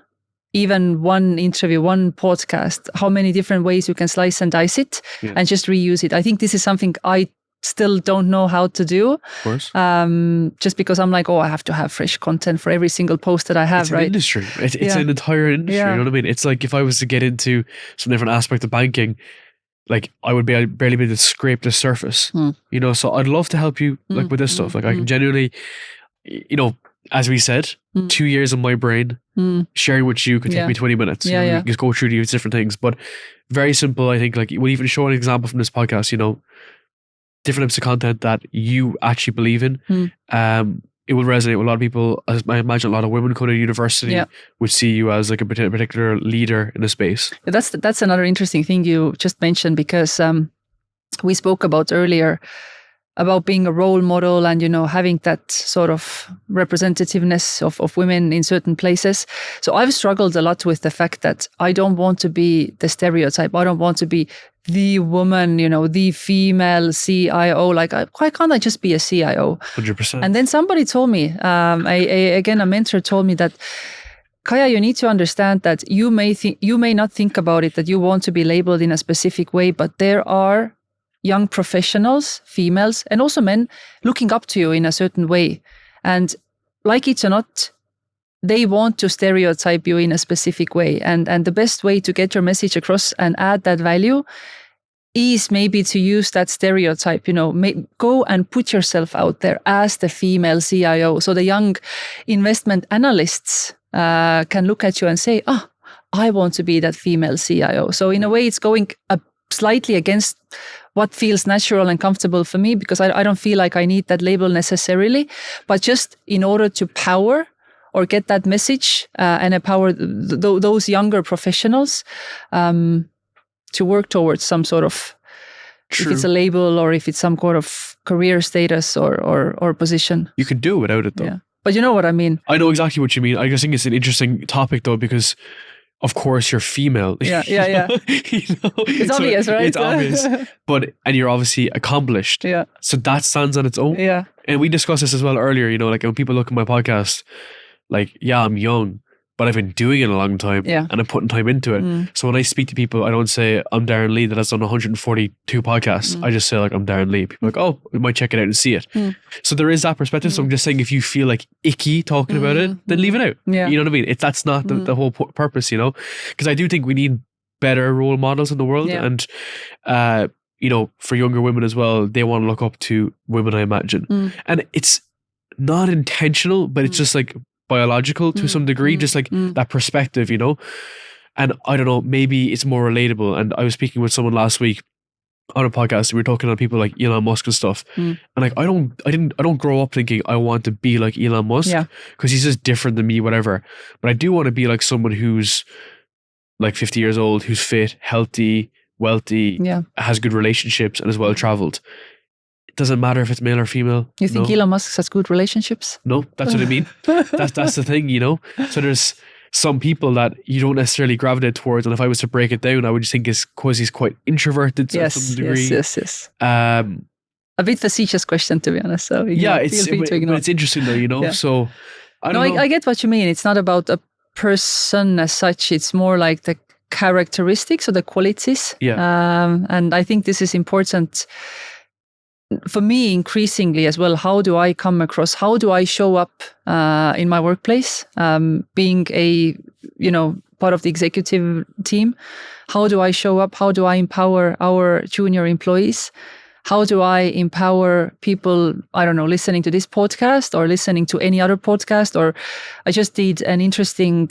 even one interview, one podcast, how many different ways you can slice and dice it and just reuse it. I think this is something I still don't know how to do. Of course. Just because I'm like, I have to have fresh content for every single post that I have, it's right? An industry. It's an entire industry, you know what I mean? It's like if I was to get into some different aspect of banking, like I would barely be able to scrape the surface, so I'd love to help you like with this stuff. Like I can genuinely, as we said, 2 years in my brain, sharing with you could take me 20 minutes. You can just go through these different things, but very simple. I think like we'll even show an example from this podcast, different types of content that you actually believe in. It will resonate with a lot of people. As I imagine a lot of women coming to university would see you as like a particular leader in the space. That's another interesting thing you just mentioned, because we spoke about earlier about being a role model and, having that sort of representativeness of women in certain places. So I've struggled a lot with the fact that I don't want to be the stereotype. I don't want to be the woman, the female CIO. Like, why can't I just be a CIO? 100%. And then somebody told me, a mentor told me that, Kaya, you need to understand that you may not think about it, that you want to be labeled in a specific way, but there are young professionals, females, and also men looking up to you in a certain way. And like it or not, they want to stereotype you in a specific way. And the best way to get your message across and add that value is maybe to use that stereotype, go and put yourself out there as the female CIO. So the young investment analysts can look at you and say, I want to be that female CIO. So in a way, it's going slightly against what feels natural and comfortable for me, because I don't feel like I need that label necessarily, but just in order to power or get that message and empower those younger professionals to work towards some sort of, if it's a label or if it's some kind of career status or position. You could do without it though. Yeah. But you know what I mean. I know exactly what you mean. I just think it's an interesting topic though, because of course you're female. Yeah. It's obvious, right? It's obvious. And you're obviously accomplished. Yeah. So that stands on its own. Yeah. And we discussed this as well earlier, like when people look at my podcast, like, I'm young, but I've been doing it a long time Yeah. and I'm putting time into it. So when I speak to people, I don't say I'm Darren Lee that has done 142 podcasts. I just say like I'm Darren Lee. People are like, oh, we might check it out and see it. So there is that perspective. So I'm just saying, if you feel like icky talking about it, then leave it out. Yeah. You know what I mean? That's not the whole purpose, you know? Because I do think we need better role models in the world. Yeah. And, you know, for younger women as well, they want to look up to women, I imagine. And it's not intentional, but it's just like biological to some degree, just like that perspective, you know? And I don't know, maybe it's more relatable. And I was speaking with someone last week on a podcast. We were talking to people like Elon Musk and stuff. And like, I don't grow up thinking I want to be like Elon Musk, because he's just different than me, whatever. But I do want to be like someone who's like 50 years old, who's fit, healthy, wealthy, has good relationships, and is well traveled. It doesn't matter if it's male or female. You think Elon Musk has good relationships? No, that's what I mean. That's the thing, you know? So there's some people that you don't necessarily gravitate towards, and if I was to break it down, I would just think it's because he's quite introverted to some degree. Yes. A bit facetious question, to be honest. So it's interesting though, you know? Yeah. So I don't know. I get what you mean. It's not about a person as such. It's more like the characteristics or the qualities. And I think this is important for me increasingly as well. How do I come across? How do I show up in my workplace? Being a, part of the executive team, how do I show up? How do I empower our junior employees? How do I empower people, I don't know, listening to this podcast or listening to any other podcast? Or I just did an interesting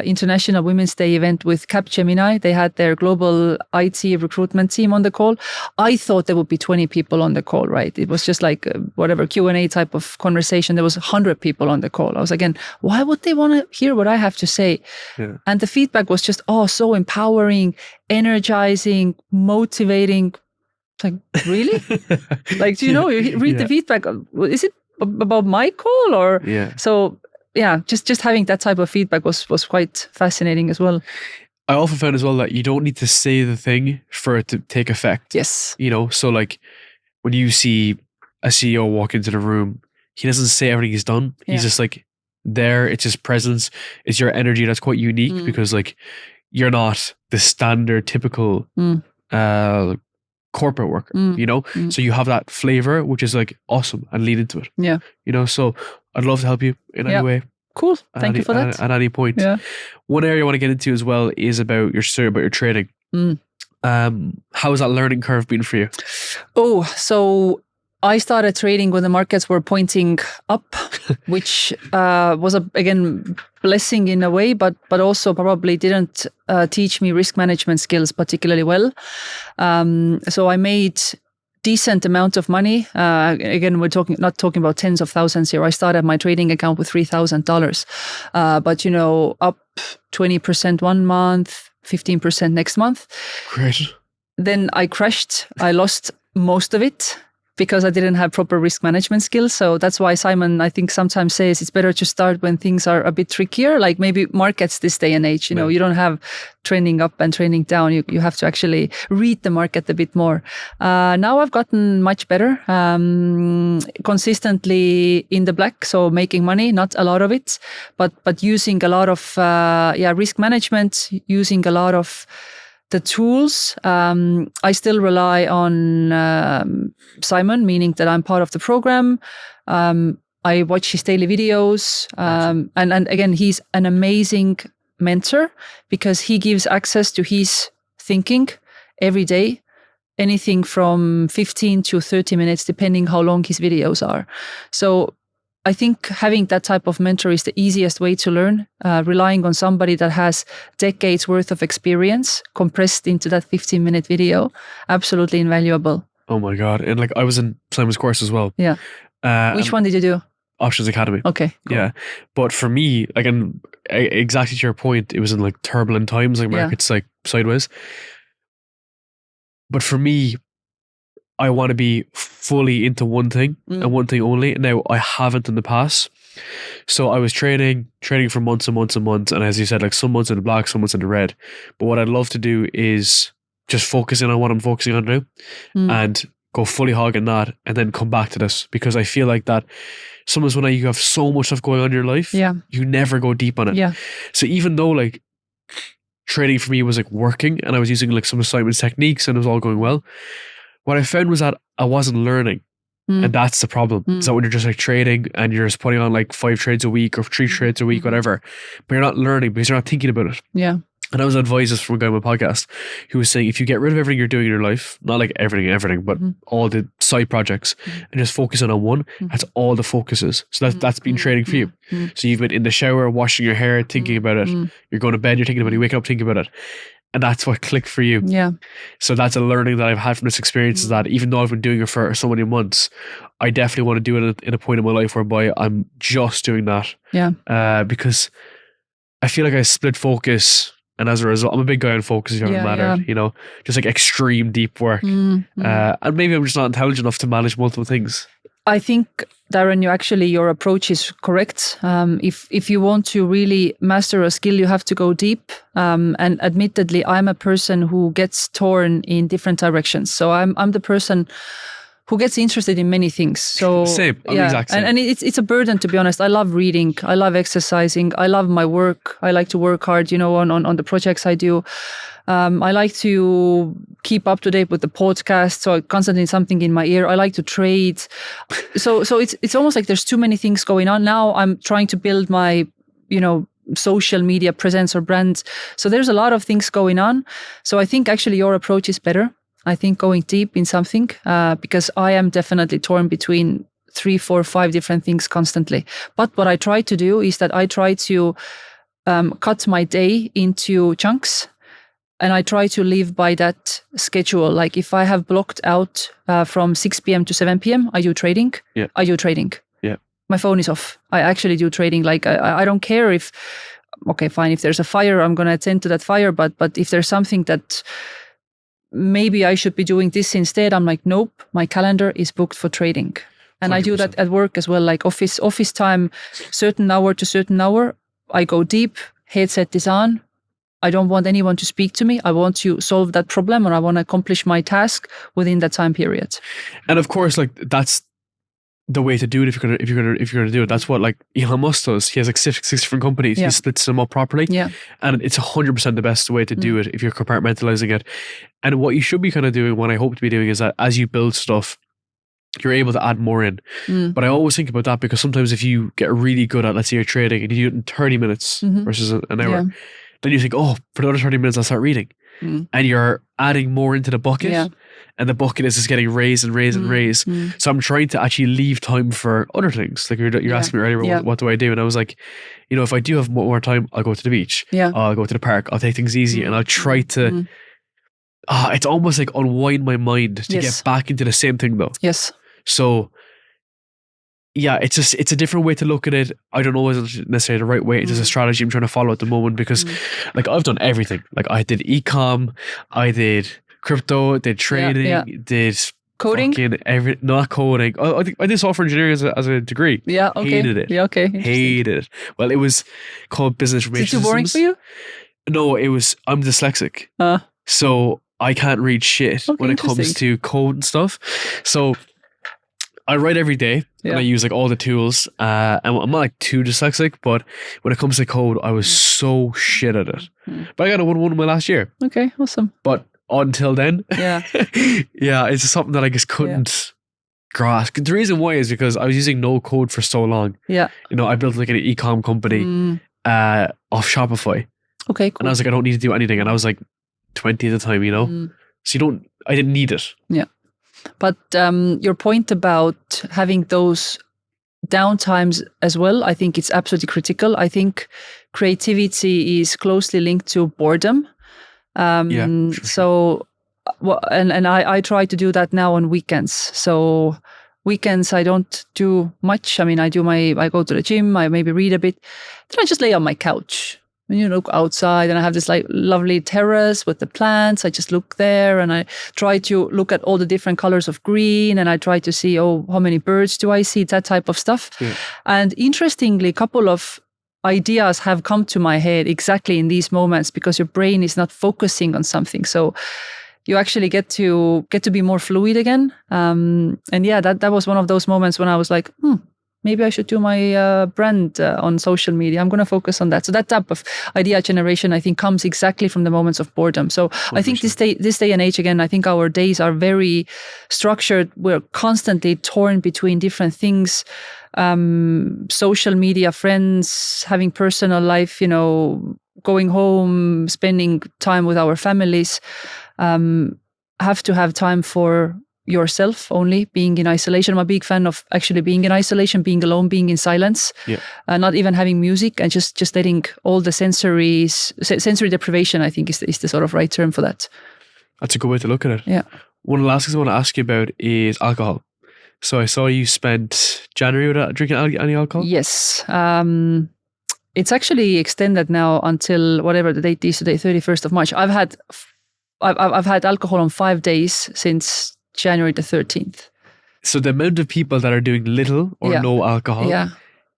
International Women's Day event with Capgemini. They had their global IT recruitment team on the call. I thought there would be 20 people on the call, right? It was just like whatever Q&A type of conversation. There was 100 people on the call. I was again, why would they want to hear what I have to say? Yeah. And the feedback was just, so empowering, energizing, motivating. Like, really? Like, do you read the feedback? Is it about my call or? Yeah. So yeah, just having that type of feedback was quite fascinating as well. I often found as well that you don't need to say the thing for it to take effect. Yes. So like when you see a CEO walk into the room, he doesn't say everything he's done. He's just like there. It's his presence. It's your energy that's quite unique because like you're not the standard typical corporate worker, so you have that flavor, which is like awesome, and lead into it. Yeah. So I'd love to help you in any way. Cool. Thank you for that. At any point. Yeah. One area I want to get into as well is about your trading. How has that learning curve been for you? So I started trading when the markets were pointing up, which was again blessing in a way, but also probably didn't teach me risk management skills particularly well. So I made decent amount of money. Again, we're not talking about tens of thousands here. I started my trading account with $3,000, but up 20% one month, 15% next month. Great. Then I crashed. I lost most of it, because I didn't have proper risk management skills. So that's why Simon, I think, sometimes says it's better to start when things are a bit trickier, like maybe markets this day and age. You don't have trending up and trending down. You have to actually read the market a bit more. Now I've gotten much better, consistently in the black, so making money, not a lot of it, but using a lot of risk management, using a lot of the tools. I still rely on Simon, meaning that I'm part of the program. I watch his daily videos. And again, he's an amazing mentor because he gives access to his thinking every day, anything from 15 to 30 minutes, depending how long his videos are. So I think having that type of mentor is the easiest way to learn, relying on somebody that has decades worth of experience compressed into that 15-minute video. Absolutely invaluable. Oh my God. And like I was in Simon's course as well. Yeah. Which one did you do? Options Academy. Okay. Cool. Yeah. But for me, again, exactly to your point, it was in like turbulent times, like markets like sideways. But for me, I want to be fully into one thing and one thing only. Now, I haven't in the past. So I was trading for months and months and months. And as you said, like some months in the black, some months in the red. But what I'd love to do is just focus in on what I'm focusing on now and go fully hog in that, and then come back to this, because I feel like that sometimes when you have so much stuff going on in your life, you never go deep on it. Yeah. So even though like trading for me was like working and I was using like some assignment techniques and it was all going well, what I found was that I wasn't learning. And that's the problem. So when you're just like trading and you're just putting on like 5 trades a week or 3 trades a week, whatever, but you're not learning because you're not thinking about it. Yeah. And I was advised this from a guy on my podcast who was saying, if you get rid of everything you're doing in your life, not like everything, but all the side projects, and just focus on one, that's all the focus is. So that's been trading for you. So you've been in the shower, washing your hair, thinking about it. You're going to bed, you're thinking about it, you wake up thinking about it. And that's what clicked for you. Yeah. So that's a learning that I've had from this experience, is that even though I've been doing it for so many months, I definitely want to do it in a point in my life whereby I'm just doing that. Yeah. Because I feel like I split focus, and as a result, I'm a big guy on focus, if you haven't mattered, you know, just like extreme deep work. And maybe I'm just not intelligent enough to manage multiple things. I think, Darren, your approach is correct. If you want to really master a skill, you have to go deep. And admittedly, I'm a person who gets torn in different directions. So I'm the person who gets interested in many things. So same, I'm exact same. And it's a burden, to be honest. I love reading, I love exercising, I love my work. I like to work hard, you know, on the projects I do. I like to keep up to date with the podcast, so constantly something in my ear. I like to trade. So it's almost like there's too many things going on. Now I'm trying to build my, you know, social media presence or brand. So there's a lot of things going on. So I think actually your approach is better. I think going deep in something, because I am definitely torn between 3, 4, 5 different things constantly. But what I try to do is that I try to cut my day into chunks, and I try to live by that schedule. Like if I have blocked out from 6 p.m. to 7 p.m., I do trading. Yeah. I do trading. Yeah. My phone is off. I actually do trading. Like I don't care if, okay, fine, if there's a fire, I'm going to attend to that fire. But if there's something that maybe I should be doing this instead, I'm like, nope, my calendar is booked for trading. And 100%. I do that at work as well, like office time, certain hour to certain hour. I go deep, headset is on. I don't want anyone to speak to me. I want to solve that problem, or I want to accomplish my task within that time period. And of course, like that's the way to do it if you're gonna do it. That's what like Elon Musk does. He has like six different companies. He splits them up properly. Yeah. And it's 100% the best way to do it if you're compartmentalizing it. And what you should be kind of doing, what I hope to be doing, is that as you build stuff, you're able to add more in. But I always think about that, because sometimes if you get really good at, let's say you're trading and you do it in 30 minutes versus an hour, then you think, oh, for the other 30 minutes I'll start reading. And you're adding more into the bucket, and the bucket is just getting raised and raised and raised. So I'm trying to actually leave time for other things. Like you're asking me earlier, what do I do? And I was like, you know, if I do have more time, I'll go to the beach. I'll go to the park. I'll take things easy, and I'll try to. It's almost like unwind my mind to get back into the same thing, though. Yes. So. Yeah, it's a different way to look at it. I don't know if it's necessarily the right way. It's just a strategy I'm trying to follow at the moment, because like I've done everything. Like I did e-com, I did crypto, did trading, did coding. Not coding. I think I did software engineering as a degree. Yeah, okay. Hated it. Yeah, okay. Hated it. Well, it was called business information systems. Is it too boring for you? No, it was. I'm dyslexic, so I can't read shit when it comes to code and stuff. So. I write every day, and I use like all the tools. And I'm not like too dyslexic, but when it comes to code, I was so shit at it. But I got a 1-1 in my last year. Okay, awesome. But until then, it's just something that I just couldn't grasp. The reason why is because I was using no code for so long. Yeah, you know, I built like an e-com company off Shopify. Okay, cool. And I was like, I don't need to do anything, and I was like 20 at the time, you know. So I didn't need it. Yeah. But your point about having those downtimes as well, I think it's absolutely critical. I think creativity is closely linked to boredom. Sure. So, and I try to do that now on weekends. So weekends I don't do much. I mean, I go to the gym, I maybe read a bit, then I just lay on my couch. When you look outside, and I have this like lovely terrace with the plants. I just look there, and I try to look at all the different colors of green, and I try to see, how many birds do I see? That type of stuff. Yeah. And interestingly, a couple of ideas have come to my head exactly in these moments, because your brain is not focusing on something. So you actually get to be more fluid again. And yeah, that was one of those moments when I was like, maybe I should do my brand on social media. I'm going to focus on that. So that type of idea generation, I think, comes exactly from the moments of boredom. So 100%. I think this day and age, again, I think our days are very structured. We're constantly torn between different things. Social media, friends, having personal life, going home, spending time with our families, have to have time for yourself only, being in isolation. I'm a big fan of actually being in isolation, being alone, being in silence, not even having music, and just letting all the sensory deprivation, I think is the sort of right term for that. That's a good way to look at it. Yeah. One of the last things I want to ask you about is alcohol. So I saw you spent January without drinking any alcohol? Yes. It's actually extended now until whatever the date is today, 31st of March. I've had alcohol on 5 days since January the 13th. So the amount of people that are doing little or no alcohol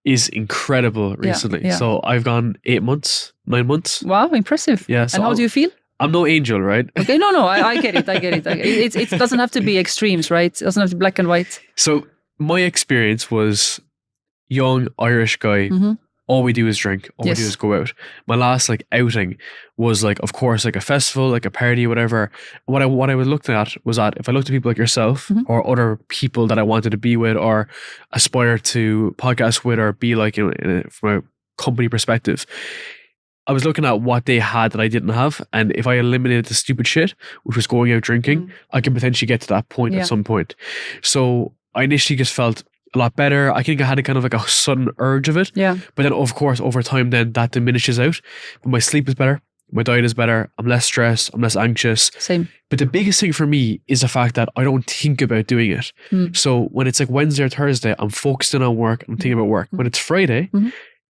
is incredible recently. Yeah. So I've gone 8 months, 9 months. Wow, impressive. Yeah. So and how do you feel? I'm no angel, right? Okay, no, I get it. It doesn't have to be extremes, right? It doesn't have to be black and white. So my experience was young Irish guy. Mm-hmm. All we do is drink. All we do is go out. My last outing was of course a festival, a party, whatever. What I was looking at was that if I looked at people like yourself or other people that I wanted to be with or aspire to podcast with or be from a company perspective, I was looking at what they had that I didn't have, and if I eliminated the stupid shit, which was going out drinking, I can potentially get to that point at some point. So I initially just felt a lot better. I think I had a kind of a sudden urge of it. Yeah. But then of course over time then that diminishes out. But my sleep is better. My diet is better. I'm less stressed. I'm less anxious. Same. But the biggest thing for me is the fact that I don't think about doing it. So when it's Wednesday or Thursday, I'm focused in on work. I'm thinking about work. When it's Friday,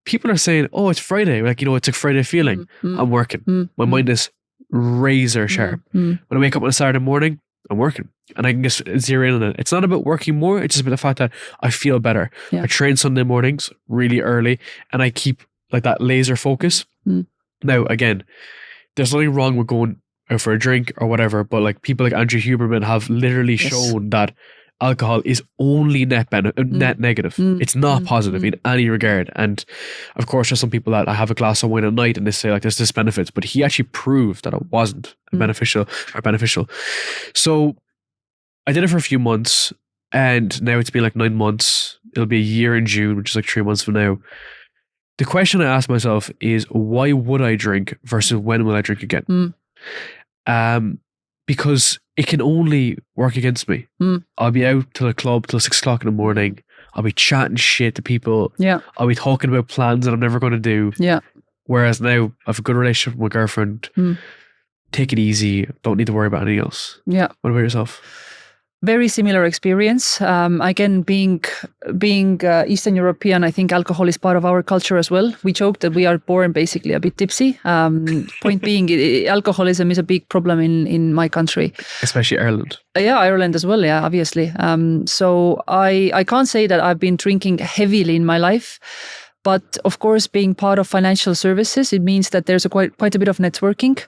people are saying, oh, it's Friday. It's a Friday feeling. I'm working. My mind is razor sharp. When I wake up on a Saturday morning, I'm working and I can just zero in on it. It's not about working more. It's just about the fact that I feel better. Yeah. I train Sunday mornings really early and I keep that laser focus. Now, again, there's nothing wrong with going out for a drink or whatever, but people like Andrew Huberman have literally shown that alcohol is only net negative. It's not positive in any regard. And of course, there's some people that I have a glass of wine at night and they say there's this benefits, but he actually proved that it wasn't beneficial. So I did it for a few months and now it's been 9 months. It'll be a year in June, which is 3 months from now. The question I ask myself is, why would I drink versus when will I drink again? Because it can only work against me. I'll be out to the club till 6 o'clock in the morning. I'll be chatting shit to people. Yeah. I'll be talking about plans that I'm never going to do. Yeah. Whereas now I have a good relationship with my girlfriend. Take it easy. Don't need to worry about anything else. Yeah. What about yourself? Very similar experience. Again, being Eastern European, I think alcohol is part of our culture as well. We joke that we are born basically a bit tipsy. Point being, alcoholism is a big problem in my country. Especially Ireland. Yeah, Ireland as well, yeah, obviously. So I can't say that I've been drinking heavily in my life. But of course, being part of financial services, it means that there's quite a bit of networking.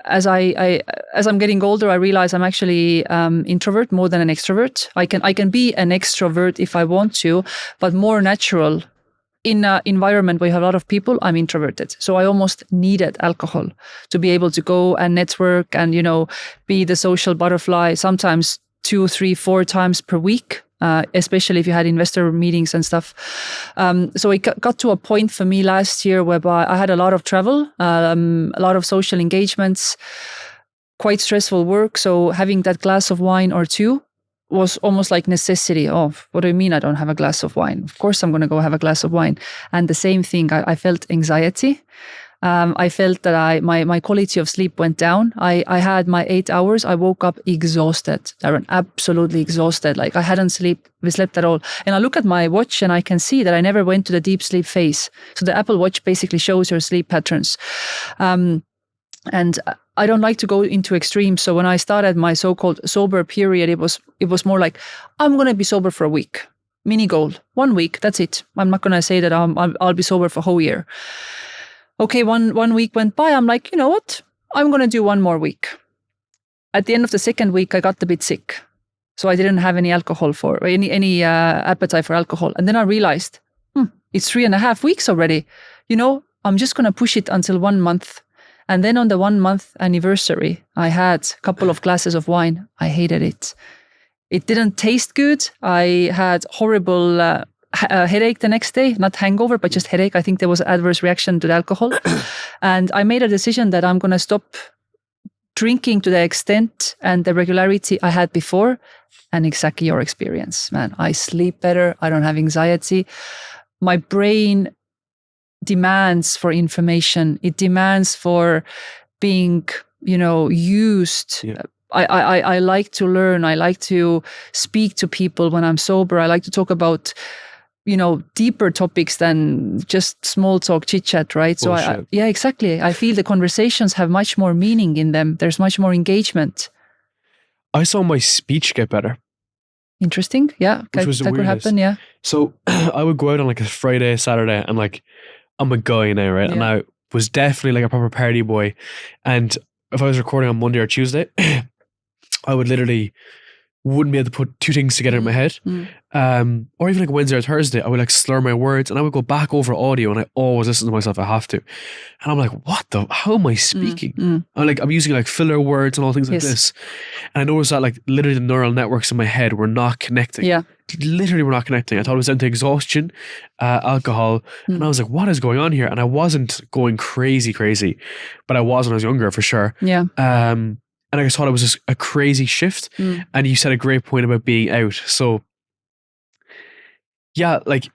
As I'm getting older, I realize I'm actually introvert more than an extrovert. I can be an extrovert if I want to, but more natural in an environment where you have a lot of people, I'm introverted. So I almost needed alcohol to be able to go and network and, be the social butterfly, sometimes 2, 3, 4 times per week. Especially if you had investor meetings and stuff. So it got to a point for me last year whereby I had a lot of travel, a lot of social engagements, quite stressful work. So having that glass of wine or two was almost like necessity. Oh, what do you mean I don't have a glass of wine? Of course I'm going to go have a glass of wine. And the same thing, I felt anxiety. I felt that my quality of sleep went down. I had my 8 hours. I woke up exhausted, Darren, absolutely exhausted. I hadn't slept at all. And I look at my watch and I can see that I never went to the deep sleep phase. So the Apple Watch basically shows your sleep patterns. And I don't like to go into extremes. So when I started my so-called sober period, it was more like, I'm going to be sober for a week. Mini goal, 1 week, that's it. I'm not going to say that I'll be sober for a whole year. Okay, one week went by. I'm like, you know what? I'm going to do one more week. At the end of the second week, I got a bit sick. So I didn't have any alcohol or any appetite for alcohol. And then I realized, it's 3.5 weeks already. I'm just going to push it until 1 month. And then on the 1 month anniversary, I had a couple of glasses of wine. I hated it. It didn't taste good. I had horrible headache the next day, not hangover, but just headache. I think there was an adverse reaction to the alcohol. And I made a decision that I'm going to stop drinking to the extent and the regularity I had before. And exactly your experience, man. I sleep better. I don't have anxiety. My brain demands for information. It demands for being, used. Yeah. I like to learn. I like to speak to people when I'm sober. I like to talk about, deeper topics than just small talk, chit chat, right? Bullshit. So yeah, exactly. I feel the conversations have much more meaning in them. There's much more engagement. I saw my speech get better. Interesting. Yeah. Which was that could happen. Yeah. So I would go out on like a Friday, Saturday, and like I'm a guy now, right? Yeah. And I was definitely like a proper party boy. And if I was recording on Monday or Tuesday, I would literally wouldn't be able to put two things together in my head. Or even like Wednesday or Thursday, I would like slur my words and I would go back over audio and I always listen to myself. I have to. And I'm like, how am I speaking? I'm using like filler words and all things like this. And I noticed that like literally the neural networks in my head were not connecting. Yeah. Literally were not connecting. I thought it was down to exhaustion, alcohol. And I was like, what is going on here? And I wasn't going crazy, but I was when I was younger for sure. Yeah. And I just thought it was just a crazy shift. And you said a great point about being out. So yeah, like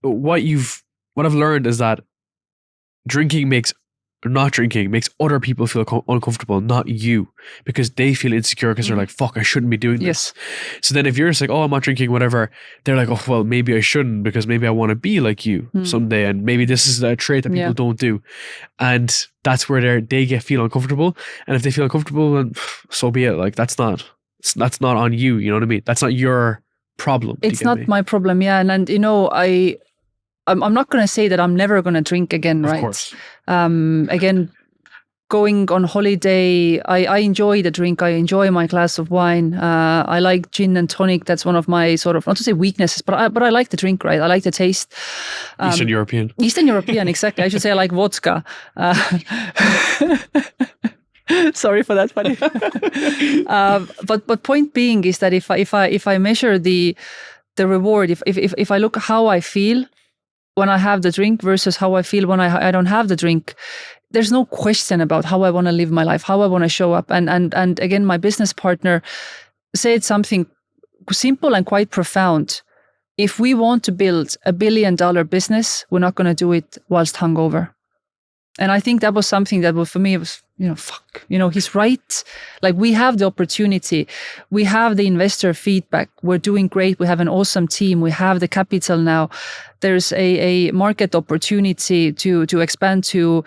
what I've learned is that not drinking makes other people feel uncomfortable, not you, because they feel insecure because they're like, fuck, I shouldn't be doing this. So then if you're just like, oh, I'm not drinking, whatever, they're like, oh, well, maybe I shouldn't because maybe I want to be like you someday. And maybe this is a trait that people don't do. And that's where they feel uncomfortable. And if they feel uncomfortable, then so be it. Like that's not on you. You know what I mean? That's not your problem. It's not my problem. Yeah. And I'm not going to say that I'm never going to drink again, right? Of course. Again, going on holiday, I enjoy the drink. I enjoy my glass of wine. I like gin and tonic. That's one of my sort of, not to say weaknesses, but I like the drink, right? I like the taste. Eastern European, exactly. I should say I like vodka. Sorry for that, buddy. But point being is that if I measure the reward, if I look how I feel when I have the drink versus how I feel when I don't have the drink, there's no question about how I want to live my life, how I want to show up. And again, my business partner said something simple and quite profound. If we want to build $1 billion business, we're not going to do it whilst hungover. And I think that was something that for me, it was, he's right. Like we have the opportunity. We have the investor feedback. We're doing great. We have an awesome team. We have the capital now. There's a market opportunity to expand to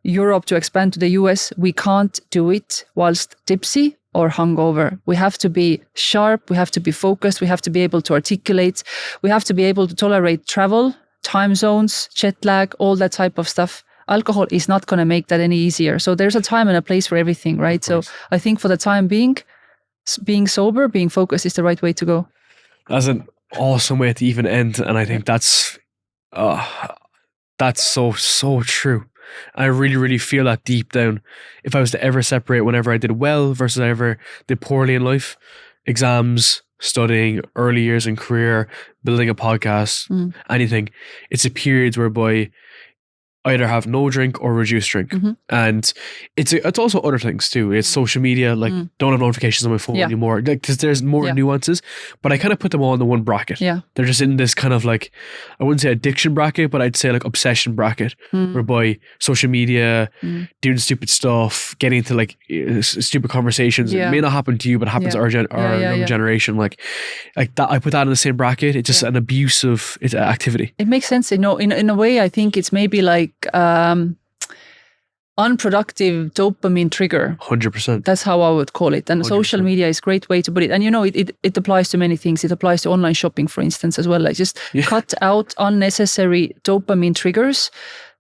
Europe, to expand to the US. We can't do it whilst tipsy or hungover. We have to be sharp. We have to be focused. We have to be able to articulate. We have to be able to tolerate travel, time zones, jet lag, all that type of stuff. Alcohol is not going to make that any easier. So there's a time and a place for everything, right? So I think for the time being sober, being focused is the right way to go. That's an awesome way to even end. And I think that's so true. I really, really feel that deep down. If I was to ever separate whenever I did well versus I ever did poorly in life, exams, studying, early years in career, building a podcast, anything, it's a period whereby either have no drink or reduced drink. And it's also other things too. It's social media, like don't have notifications on my phone anymore. Like, cause there's more nuances, but I kind of put them all in the one bracket. Yeah. They're just in this kind of like, I wouldn't say addiction bracket, but I'd say like obsession bracket, whereby social media, doing stupid stuff, getting into like stupid conversations. It may not happen to you, but it happens to our young generation. Like that, I put that in the same bracket. It's just an abuse of activity. It makes sense. In a way, I think it's maybe like unproductive dopamine trigger. 100%. That's how I would call it. And 100%. Social media is a great way to put it. And it applies to many things. It applies to online shopping, for instance, as well. Like just cut out unnecessary dopamine triggers.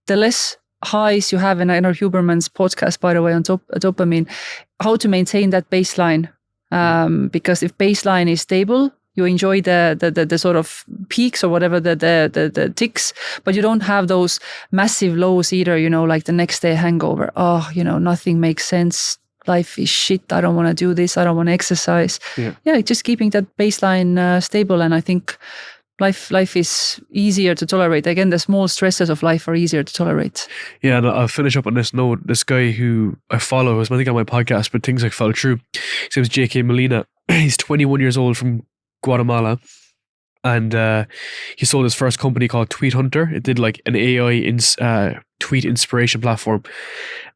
The less highs you have, and I know Huberman's podcast, by the way, on dopamine, how to maintain that baseline. Because if baseline is stable, you enjoy the sort of peaks or whatever, the ticks, but you don't have those massive lows either, like the next day hangover. Oh, nothing makes sense. Life is shit. I don't want to do this. I don't want to exercise. Yeah, just keeping that baseline stable. And I think life is easier to tolerate. Again, the small stresses of life are easier to tolerate. Yeah, and I'll finish up on this note. This guy who I follow is, I think, on my podcast, but things like fell true. His name is J.K. Molina. He's 21 years old from Guatemala, and he sold his first company called Tweet Hunter. It did like an AI tweet inspiration platform,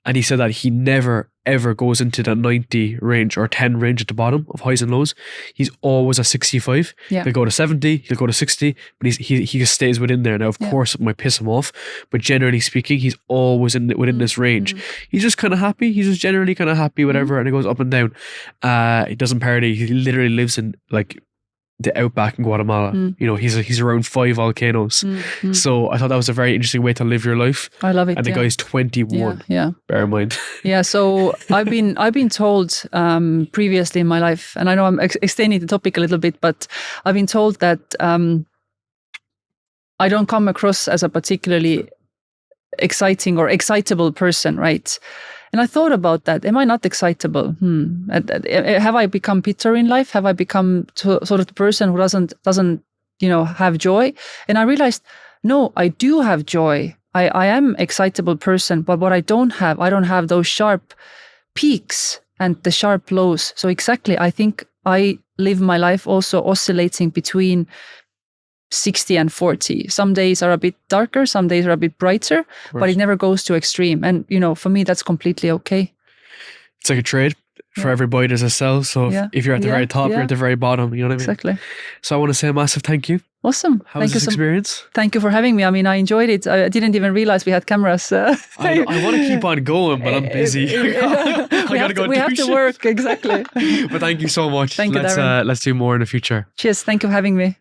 and he said that he never ever goes into the 90 range or 10 range at the bottom of highs and lows. He's always at 65. He'll go to 70, he'll go to 60, but he just stays within there. Now, of course, it might piss him off, but generally speaking, he's always within this range. He's just kind of happy. He's just generally kind of happy, whatever, and it goes up and down. He doesn't party. He literally lives in like the outback in Guatemala. He's around 5 volcanoes. So I thought that was a very interesting way to live your life. I love it. And the guy's 21. Yeah. Bear in mind. Yeah. So I've been told previously in my life, and I know I'm extending the topic a little bit, but I've been told that I don't come across as a particularly exciting or excitable person, right? And I thought about that. Am I not excitable? Have I become bitter in life? Have I become sort of the person who doesn't have joy? And I realized, no, I do have joy. I am excitable person, but what I don't have those sharp peaks and the sharp lows. So exactly, I think I live my life also oscillating between 60 and 40. Some days are a bit darker, some days are a bit brighter, but it never goes to extreme. And, for me, that's completely okay. It's like a trade. For every buy, there's a sell. So if you're at the very top, you're at the very bottom. You know what I mean? Exactly. So I want to say a massive thank you. Awesome. How was this experience? Thank you for having me. I mean, I enjoyed it. I didn't even realize we had cameras. I want to keep on going, but I'm busy. I gotta go. We have to work. Exactly. But thank you so much. Thank you, Darren. Let's do more in the future. Cheers. Thank you for having me.